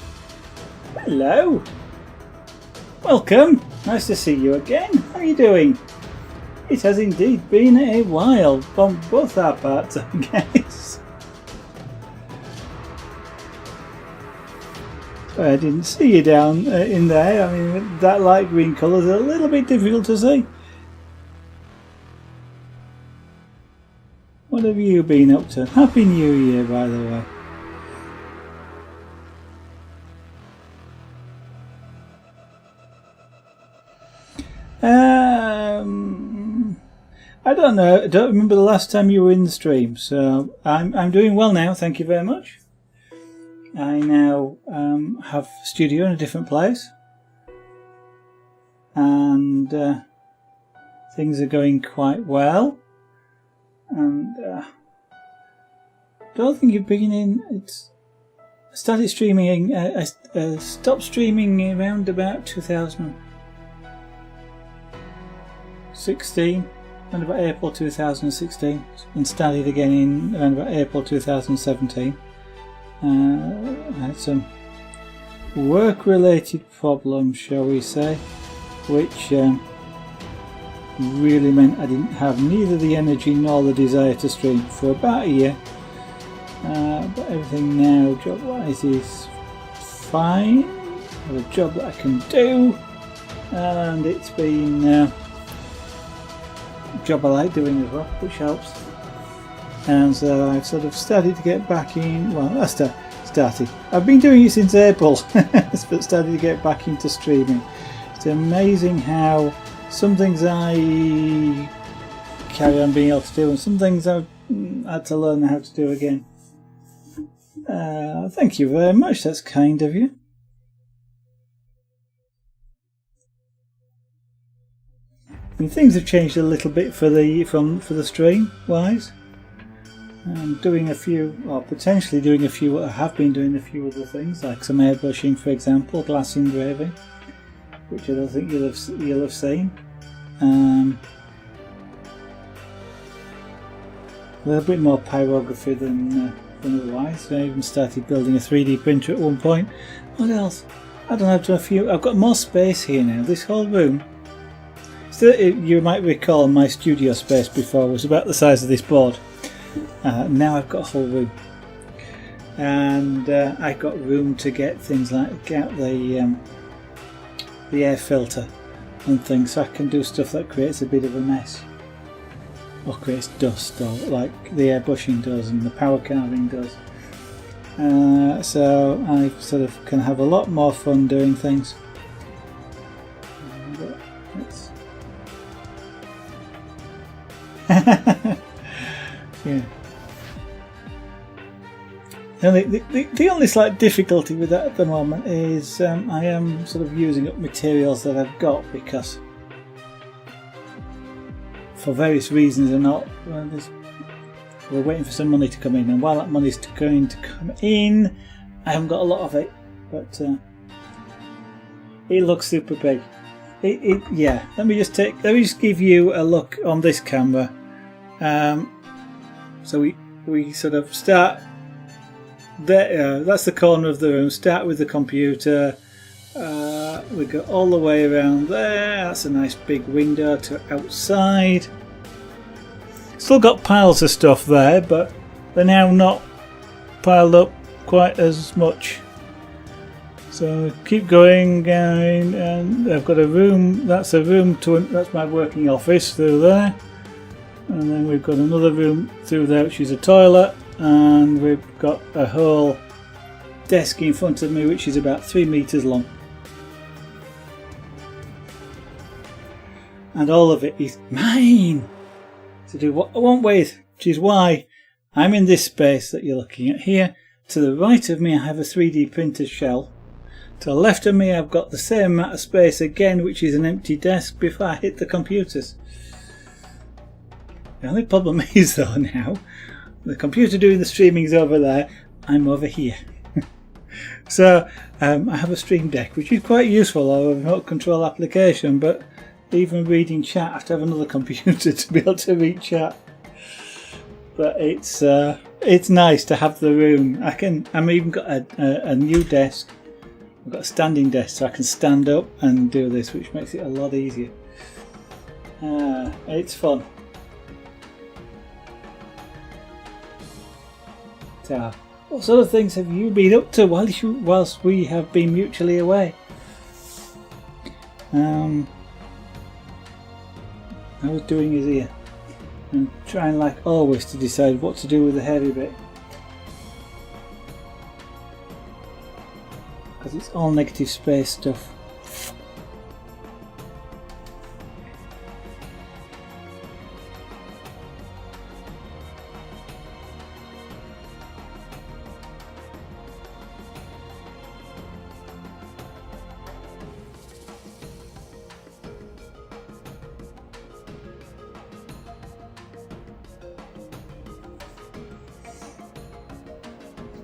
Hello! Welcome! Nice to see you again. How are you doing? It has indeed been a while from both our parts, I guess. Sorry, I didn't see you down in there. I mean, that light green colour is a little bit difficult to see. What have you been up to? Happy New Year, by the way. I don't know. I don't remember the last time you were in the stream, so I'm doing well now. Thank you very much. I now have a studio in a different place, and things are going quite well. And don't think you've been in. I started streaming. I stopped streaming around about 2016, around about April 2016, and started again in around about April 2017. I had some work-related problems, shall we say, which really meant I didn't have neither the energy nor the desire to stream for about a year. But everything now, job-wise, is fine. I have a job that I can do, and it's been a job I like doing as well, which helps. And so I've sort of started to get back in. Well, I started. I've been doing it since April, but started to get back into streaming. It's amazing how some things I carry on being able to do, and some things I've had to learn how to do again. Thank you very much. That's kind of you. I mean, things have changed a little bit for the stream wise. I'm doing a few, or potentially doing a few. I have been doing a few other things, like some airbrushing, for example, glass engraving, which I don't think you'll have seen. A little bit more pyrography than otherwise. I even started building a 3D printer at one point. What else? I don't know. I've done a few. I've got more space here now. This whole room. So you might recall my studio space before was about the size of this board. Now I've got a whole room, and I've got room to get things like the air filter and things, so I can do stuff that creates a bit of a mess, or creates dust, or like the airbrushing does and the power carving does. So I sort of can have a lot more fun doing things. It's yeah. The only slight difficulty with that at the moment is I am sort of using up materials that I've got because for various reasons or not, we're waiting for some money to come in, and while that money's going to come in, I haven't got a lot of it, but it looks super big. Yeah. Let me just give you a look on this camera. So we sort of start there. That's the corner of the room. Start with the computer. We go all the way around there. That's a nice big window to outside. Still got piles of stuff there, but they're now not piled up quite as much. So keep going, and I've got a room. That's my working office through there, and then we've got another room through there, which is a toilet, and we've got a whole desk in front of me, which is about 3 meters long. And all of it is mine to do what I want with, which is why I'm in this space that you're looking at here. To the right of me I have a 3D printer shell. To the left of me I've got the same amount of space again, which is an empty desk before I hit the computers. The only problem is though now, the computer doing the streaming is over there, I'm over here. So I have a Stream Deck, which is quite useful, or a remote control application, but even reading chat I have to have another computer to be able to read chat. But it's nice to have the room. I've even got a new desk. I've got a standing desk, so I can stand up and do this, which makes it a lot easier. It's fun. So, what sort of things have you been up to whilst we have been mutually away? I was doing his ear and trying, like always, to decide what to do with the heavy bit, because it's all negative space stuff.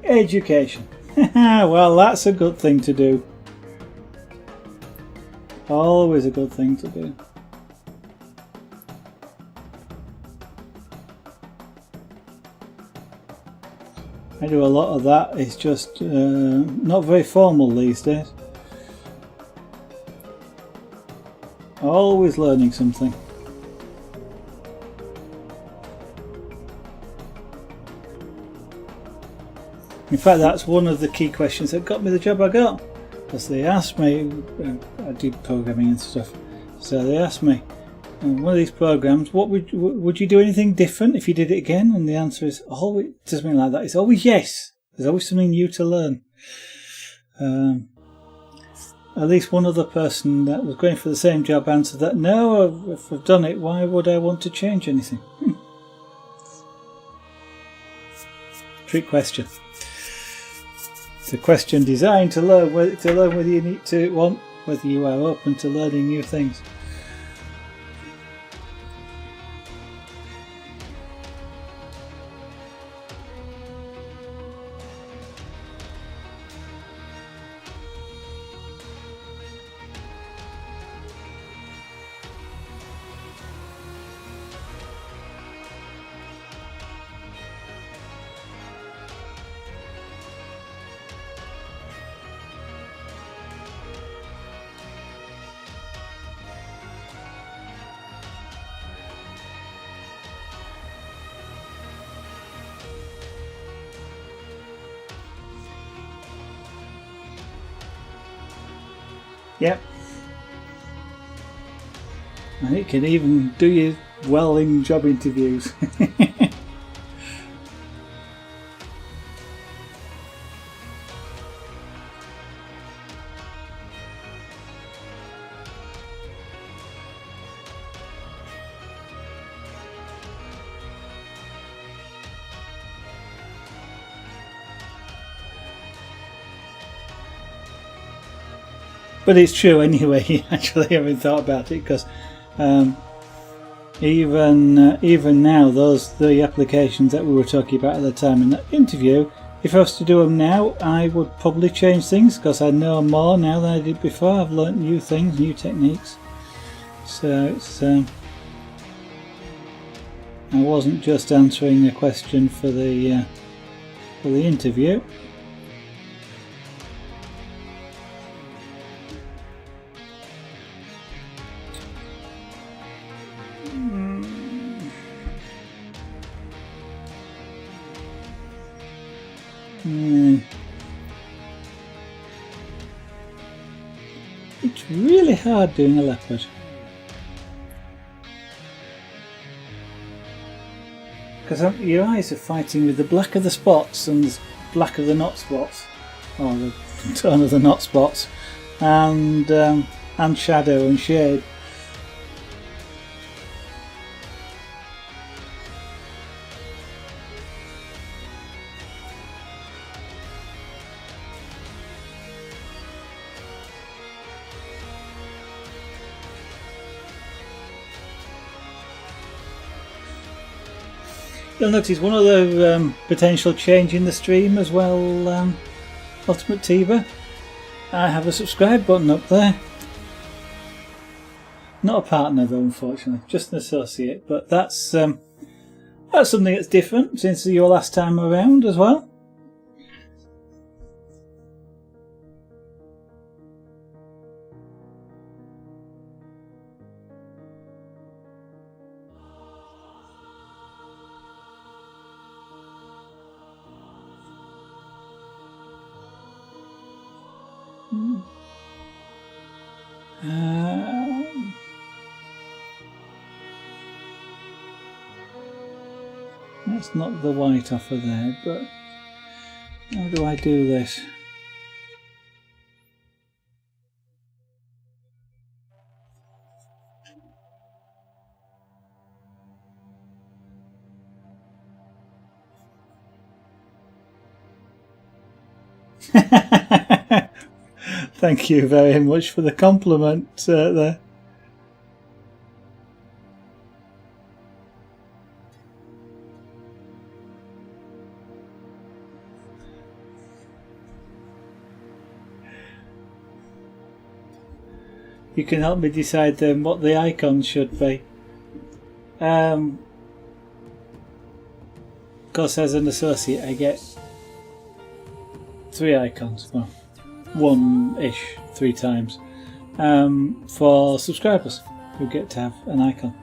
Education. Well, that's a good thing to do. Always a good thing to do. I do a lot of that. It's just not very formal these days. Always learning something. In fact, that's one of the key questions that got me the job I got, because they asked me, I did programming and stuff, so they asked me, in one of these programs, would you do anything different if you did it again? And the answer is always, it doesn't mean like that, it's always yes. There's always something new to learn. At least one other person that was going for the same job answered that, no, if I've done it, why would I want to change anything? Trick question. It's a question designed to learn whether you need to whether you are open to learning new things. Yep. And it can even do you well in job interviews. But it's true anyway. Actually, I haven't thought about it because even now, the applications that we were talking about at the time in that interview, if I was to do them now, I would probably change things because I know more now than I did before. I've learnt new things, new techniques. So it's I wasn't just answering a question for the interview. It's really hard doing a leopard. Because your eyes are fighting with the black of the spots and the black of the not spots, or the tone of the not spots, and shadow and shade. You'll notice one other potential change in the stream as well, Ultimate Tiba. I have a subscribe button up there. Not a partner though, unfortunately, just an associate. But that's something that's different since your last time around as well. That's not the white off of there, but how do I do this? Thank you very much for the compliment there. You can help me decide then what the icons should be. Of course, as an associate, I get 3 icons. Well, 1-ish, 3 times. For subscribers who get to have an icon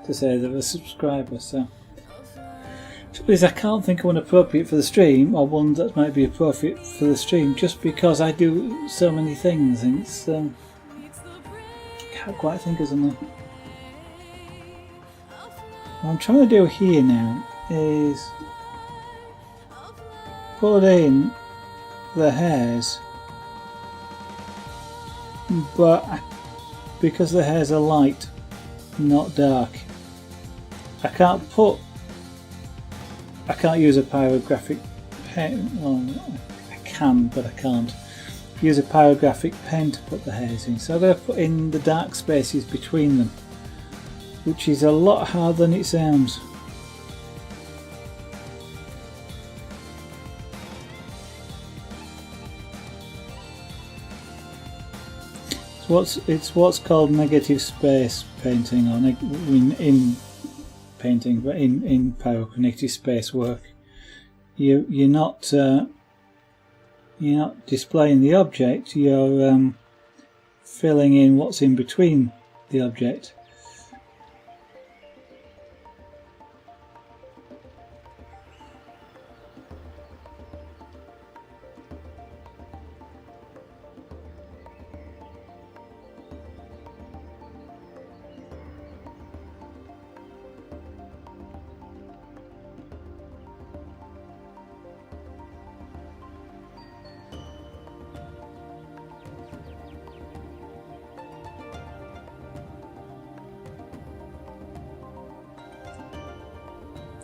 to say they're a subscriber. So, trouble I can't think of one appropriate for the stream, or one that might be appropriate for the stream, just because I do so many things. And it's can't quite think of something. What I'm trying to do here now is put in the hairs, but because the hairs are light, not dark, I can't use a pyrographic pen. Well, I can, but I can't use a pyrographic pen to put the hairs in, so I've got to put in the dark spaces between them, which is a lot harder than it sounds. It's what's called negative space painting, or in painting, but in pyro, negative space work. You're not displaying the object, you're filling in what's in between the object.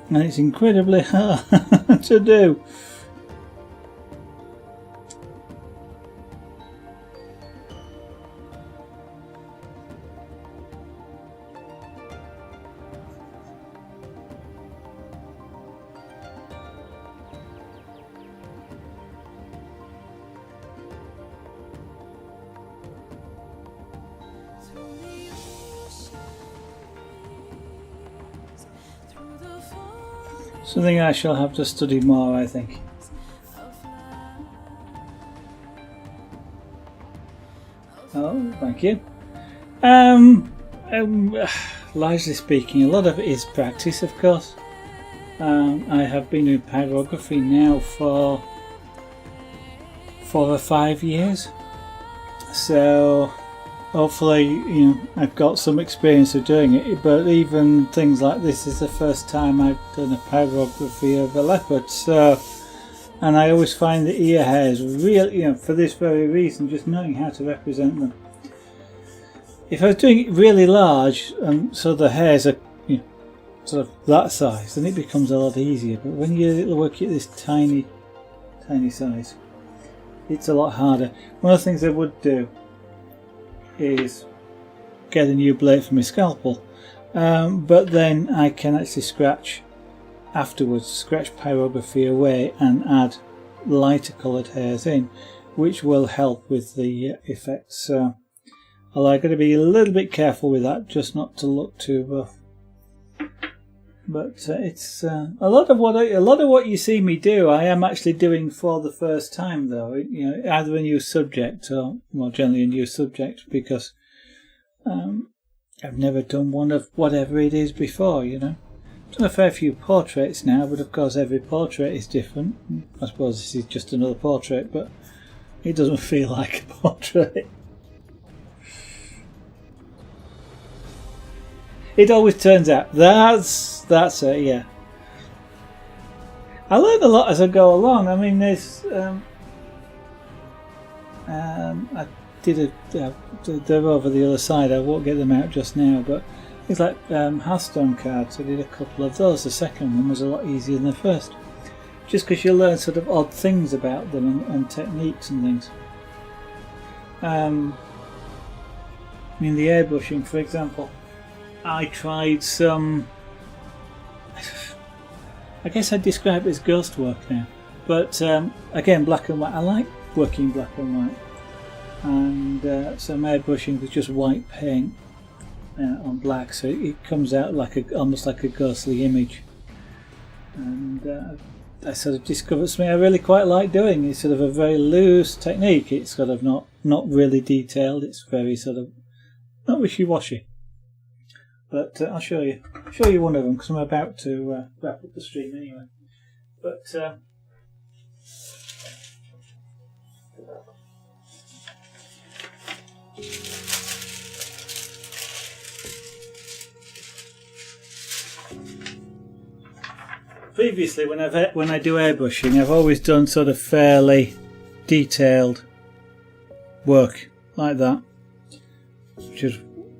And it's incredibly hard to do. Something I shall have to study more, I think. Oh, thank you. Largely speaking, a lot of it is practice, of course. I have been doing pyrography now for 4 or 5 years, so hopefully, I've got some experience of doing it. But even things like this is the first time I've done a pyrography of a leopard. So, and I always find the ear hairs really, for this very reason, just knowing how to represent them. If I was doing it really large, so the hairs are sort of that size, then it becomes a lot easier. But when you work at this tiny size, it's a lot harder. One of the things I would do is get a new blade for my scalpel, but then I can actually scratch afterwards, scratch pyrography away and add lighter coloured hairs in, which will help with the effects. So, although I've got to be a little bit careful with that, just not to look too rough. But it's a lot of what you see me do, I am actually doing for the first time, though. Either a new subject or more generally a new subject, because I've never done one of whatever it is before. I've done a fair few portraits now, but of course every portrait is different. I suppose this is just another portrait, but it doesn't feel like a portrait. It always turns out that's it, yeah. I learn a lot as I go along. I mean, there's I did they're over the other side. I won't get them out just now, but it's like Hearthstone cards. I did a couple of those. The second one was a lot easier than the first, just because you learn sort of odd things about them and techniques and things. I mean, the airbrushing, for example. I tried some, I guess I'd describe it as ghost work now, but again, black and white. I like working black and white, and some airbrushing with just white paint on black, so it comes out like almost like a ghostly image. And I sort of discovered something I really quite like doing. It's sort of a very loose technique. It's sort of not really detailed. It's very sort of not wishy-washy. But I'll show you one of them, because I'm about to wrap up the stream anyway. But previously, when I do airbrushing, I've always done sort of fairly detailed work like that, which is,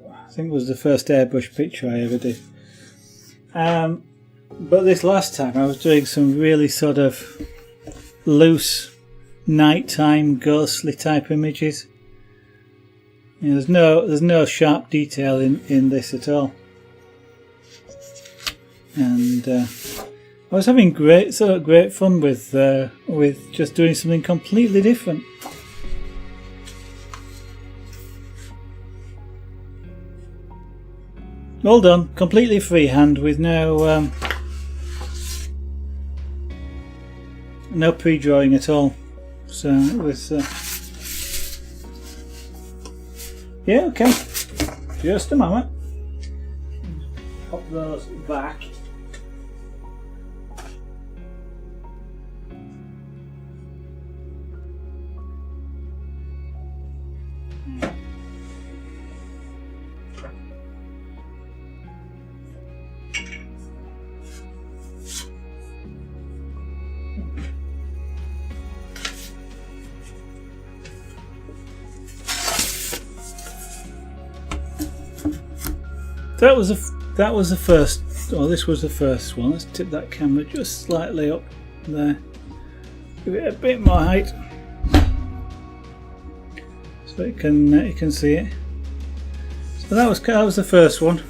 I think, was the first airbrush picture I ever did. But this last time I was doing some really sort of loose nighttime ghostly type images. There's no sharp detail in this at all. And I was having great fun with just doing something completely different. All done, completely freehand with no pre-drawing at all. So it was yeah, okay. Just a moment. Pop those back. That was the first, or this was the first one. Let's tip that camera just slightly up there. Give it a bit more height so it can see it. So that was the first one,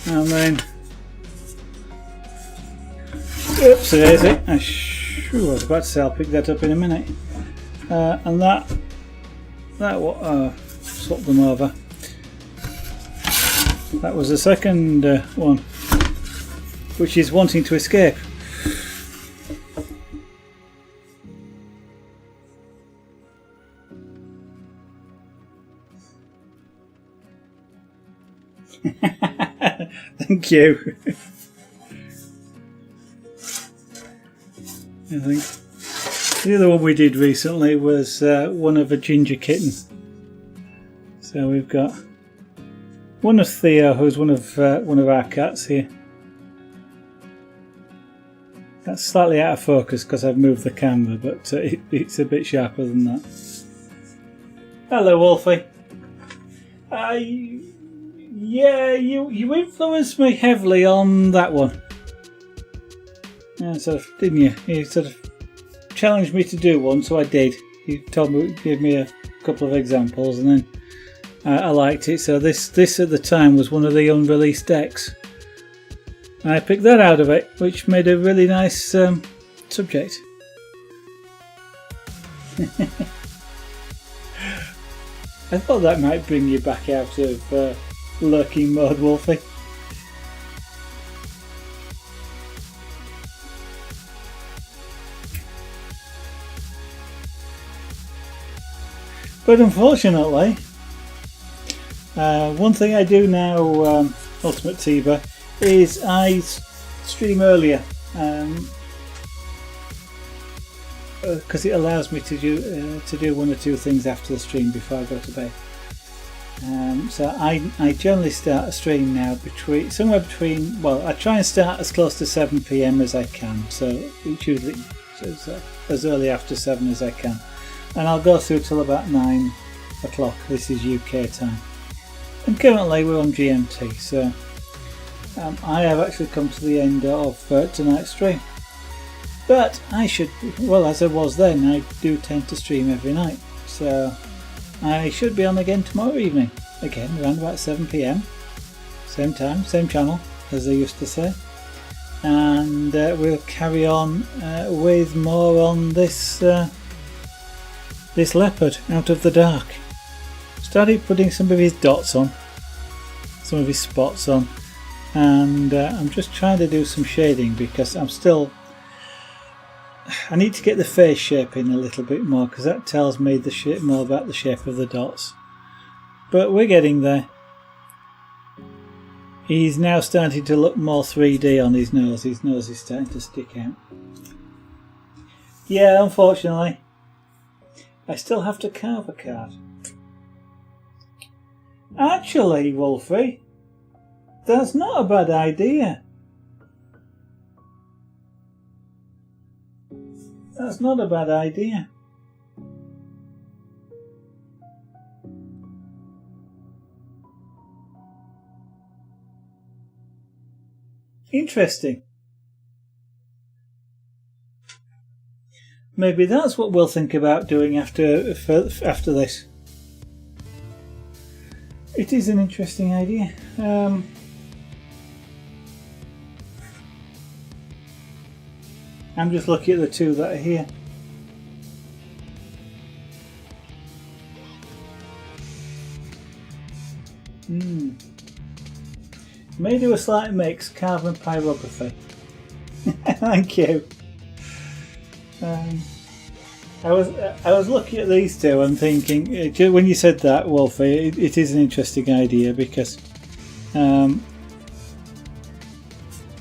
and then oops, there's it. I was about to say I'll pick that up in a minute, and that swap them over. That was the second one. which is wanting to escape. Thank you. I think the other one we did recently was one of a ginger kitten. So we've got one of Theo, who's one of our cats here. That's slightly out of focus because I've moved the camera, but it's a bit sharper than that. Hello, Wolfie. Yeah, you influenced me heavily on that one. Yeah, sort of, didn't you? You sort of challenged me to do one, so I did. You gave me a couple of examples, and then I liked it. So this at the time was one of the unreleased decks. And I picked that out of it, which made a really nice subject. I thought that might bring you back out of lurking mode, Wolfie. But unfortunately, one thing I do now, Ultimate Tiba, is I stream earlier because it allows me to do one or two things after the stream before I go to bed. So I generally start a stream now somewhere between. Well, I try and start as close to 7 PM as I can. So it's usually as early after 7 as I can, and I'll go through till about 9 o'clock. This is UK time, and currently we're on GMT. So I have actually come to the end of tonight's stream. But I should, well, as I was then, I do tend to stream every night. So I should be on again tomorrow evening. Again, around about 7 PM. Same time, same channel, as they used to say. And we'll carry on with more on this leopard out of the dark. Started putting some of his dots on, some of his spots on. And I'm just trying to do some shading because I need to get the face shape in a little bit more because that tells me more about the shape of the dots. But we're getting there. He's now starting to look more 3D on his nose. His nose is starting to stick out. Yeah, unfortunately, I still have to carve a card. Actually, Wolfie, that's not a bad idea. That's not a bad idea. Interesting. Maybe that's what we'll think about doing after this. It is an interesting idea. I'm just looking at the two that are here. May do a slight mix, carve and pyrography. Thank you. I was looking at these two and thinking, when you said that, Wolfie, it is an interesting idea because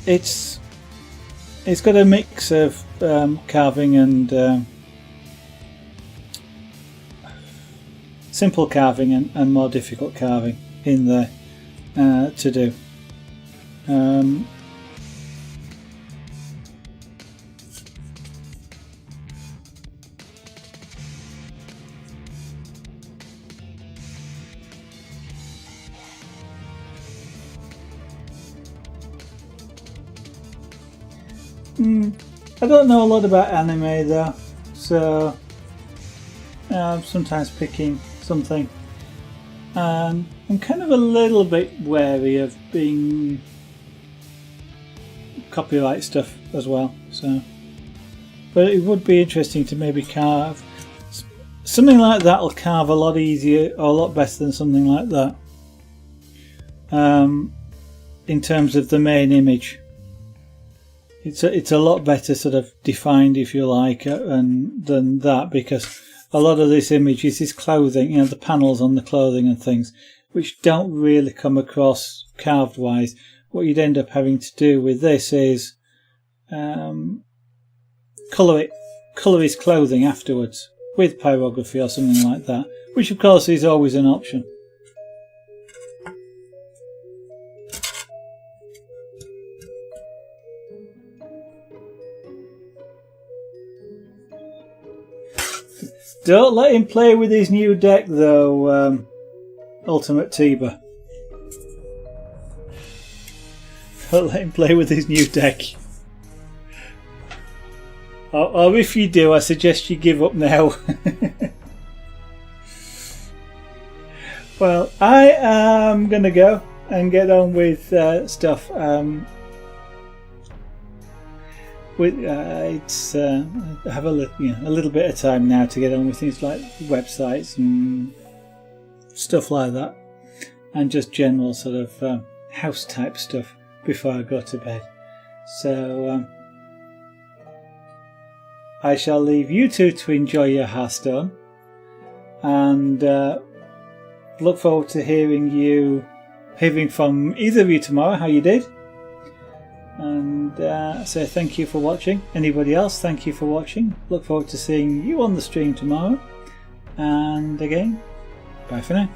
it's got a mix of carving and simple carving and more difficult carving in there to do. I don't know a lot about anime though, so I'm sometimes picking something. I'm kind of a little bit wary of being copyright stuff as well. So, but it would be interesting to maybe carve something like that. Will carve a lot easier or a lot better than something like that. In terms of the main image. it's a lot better sort of defined, if you like, than that, because a lot of this image is this clothing, you know, the panels on the clothing and things, which don't really come across carved wise. What you'd end up having to do with this is colour his clothing afterwards with pyrography or something like that, which of course is always an option. Don't let him play with his new deck though, Ultimate Tiba. Don't let him play with his new deck. Or if you do, I suggest you give up now. Well, I am going to go and get on with stuff. It's I have a little bit of time now to get on with things like websites and stuff like that, and just general sort of house type stuff before I go to bed. So I shall leave you two to enjoy your Hearthstone, and look forward to hearing from either of you tomorrow how you did. And say thank you for watching. Anybody else, thank you for watching. Look forward to seeing you on the stream tomorrow. And again, bye for now.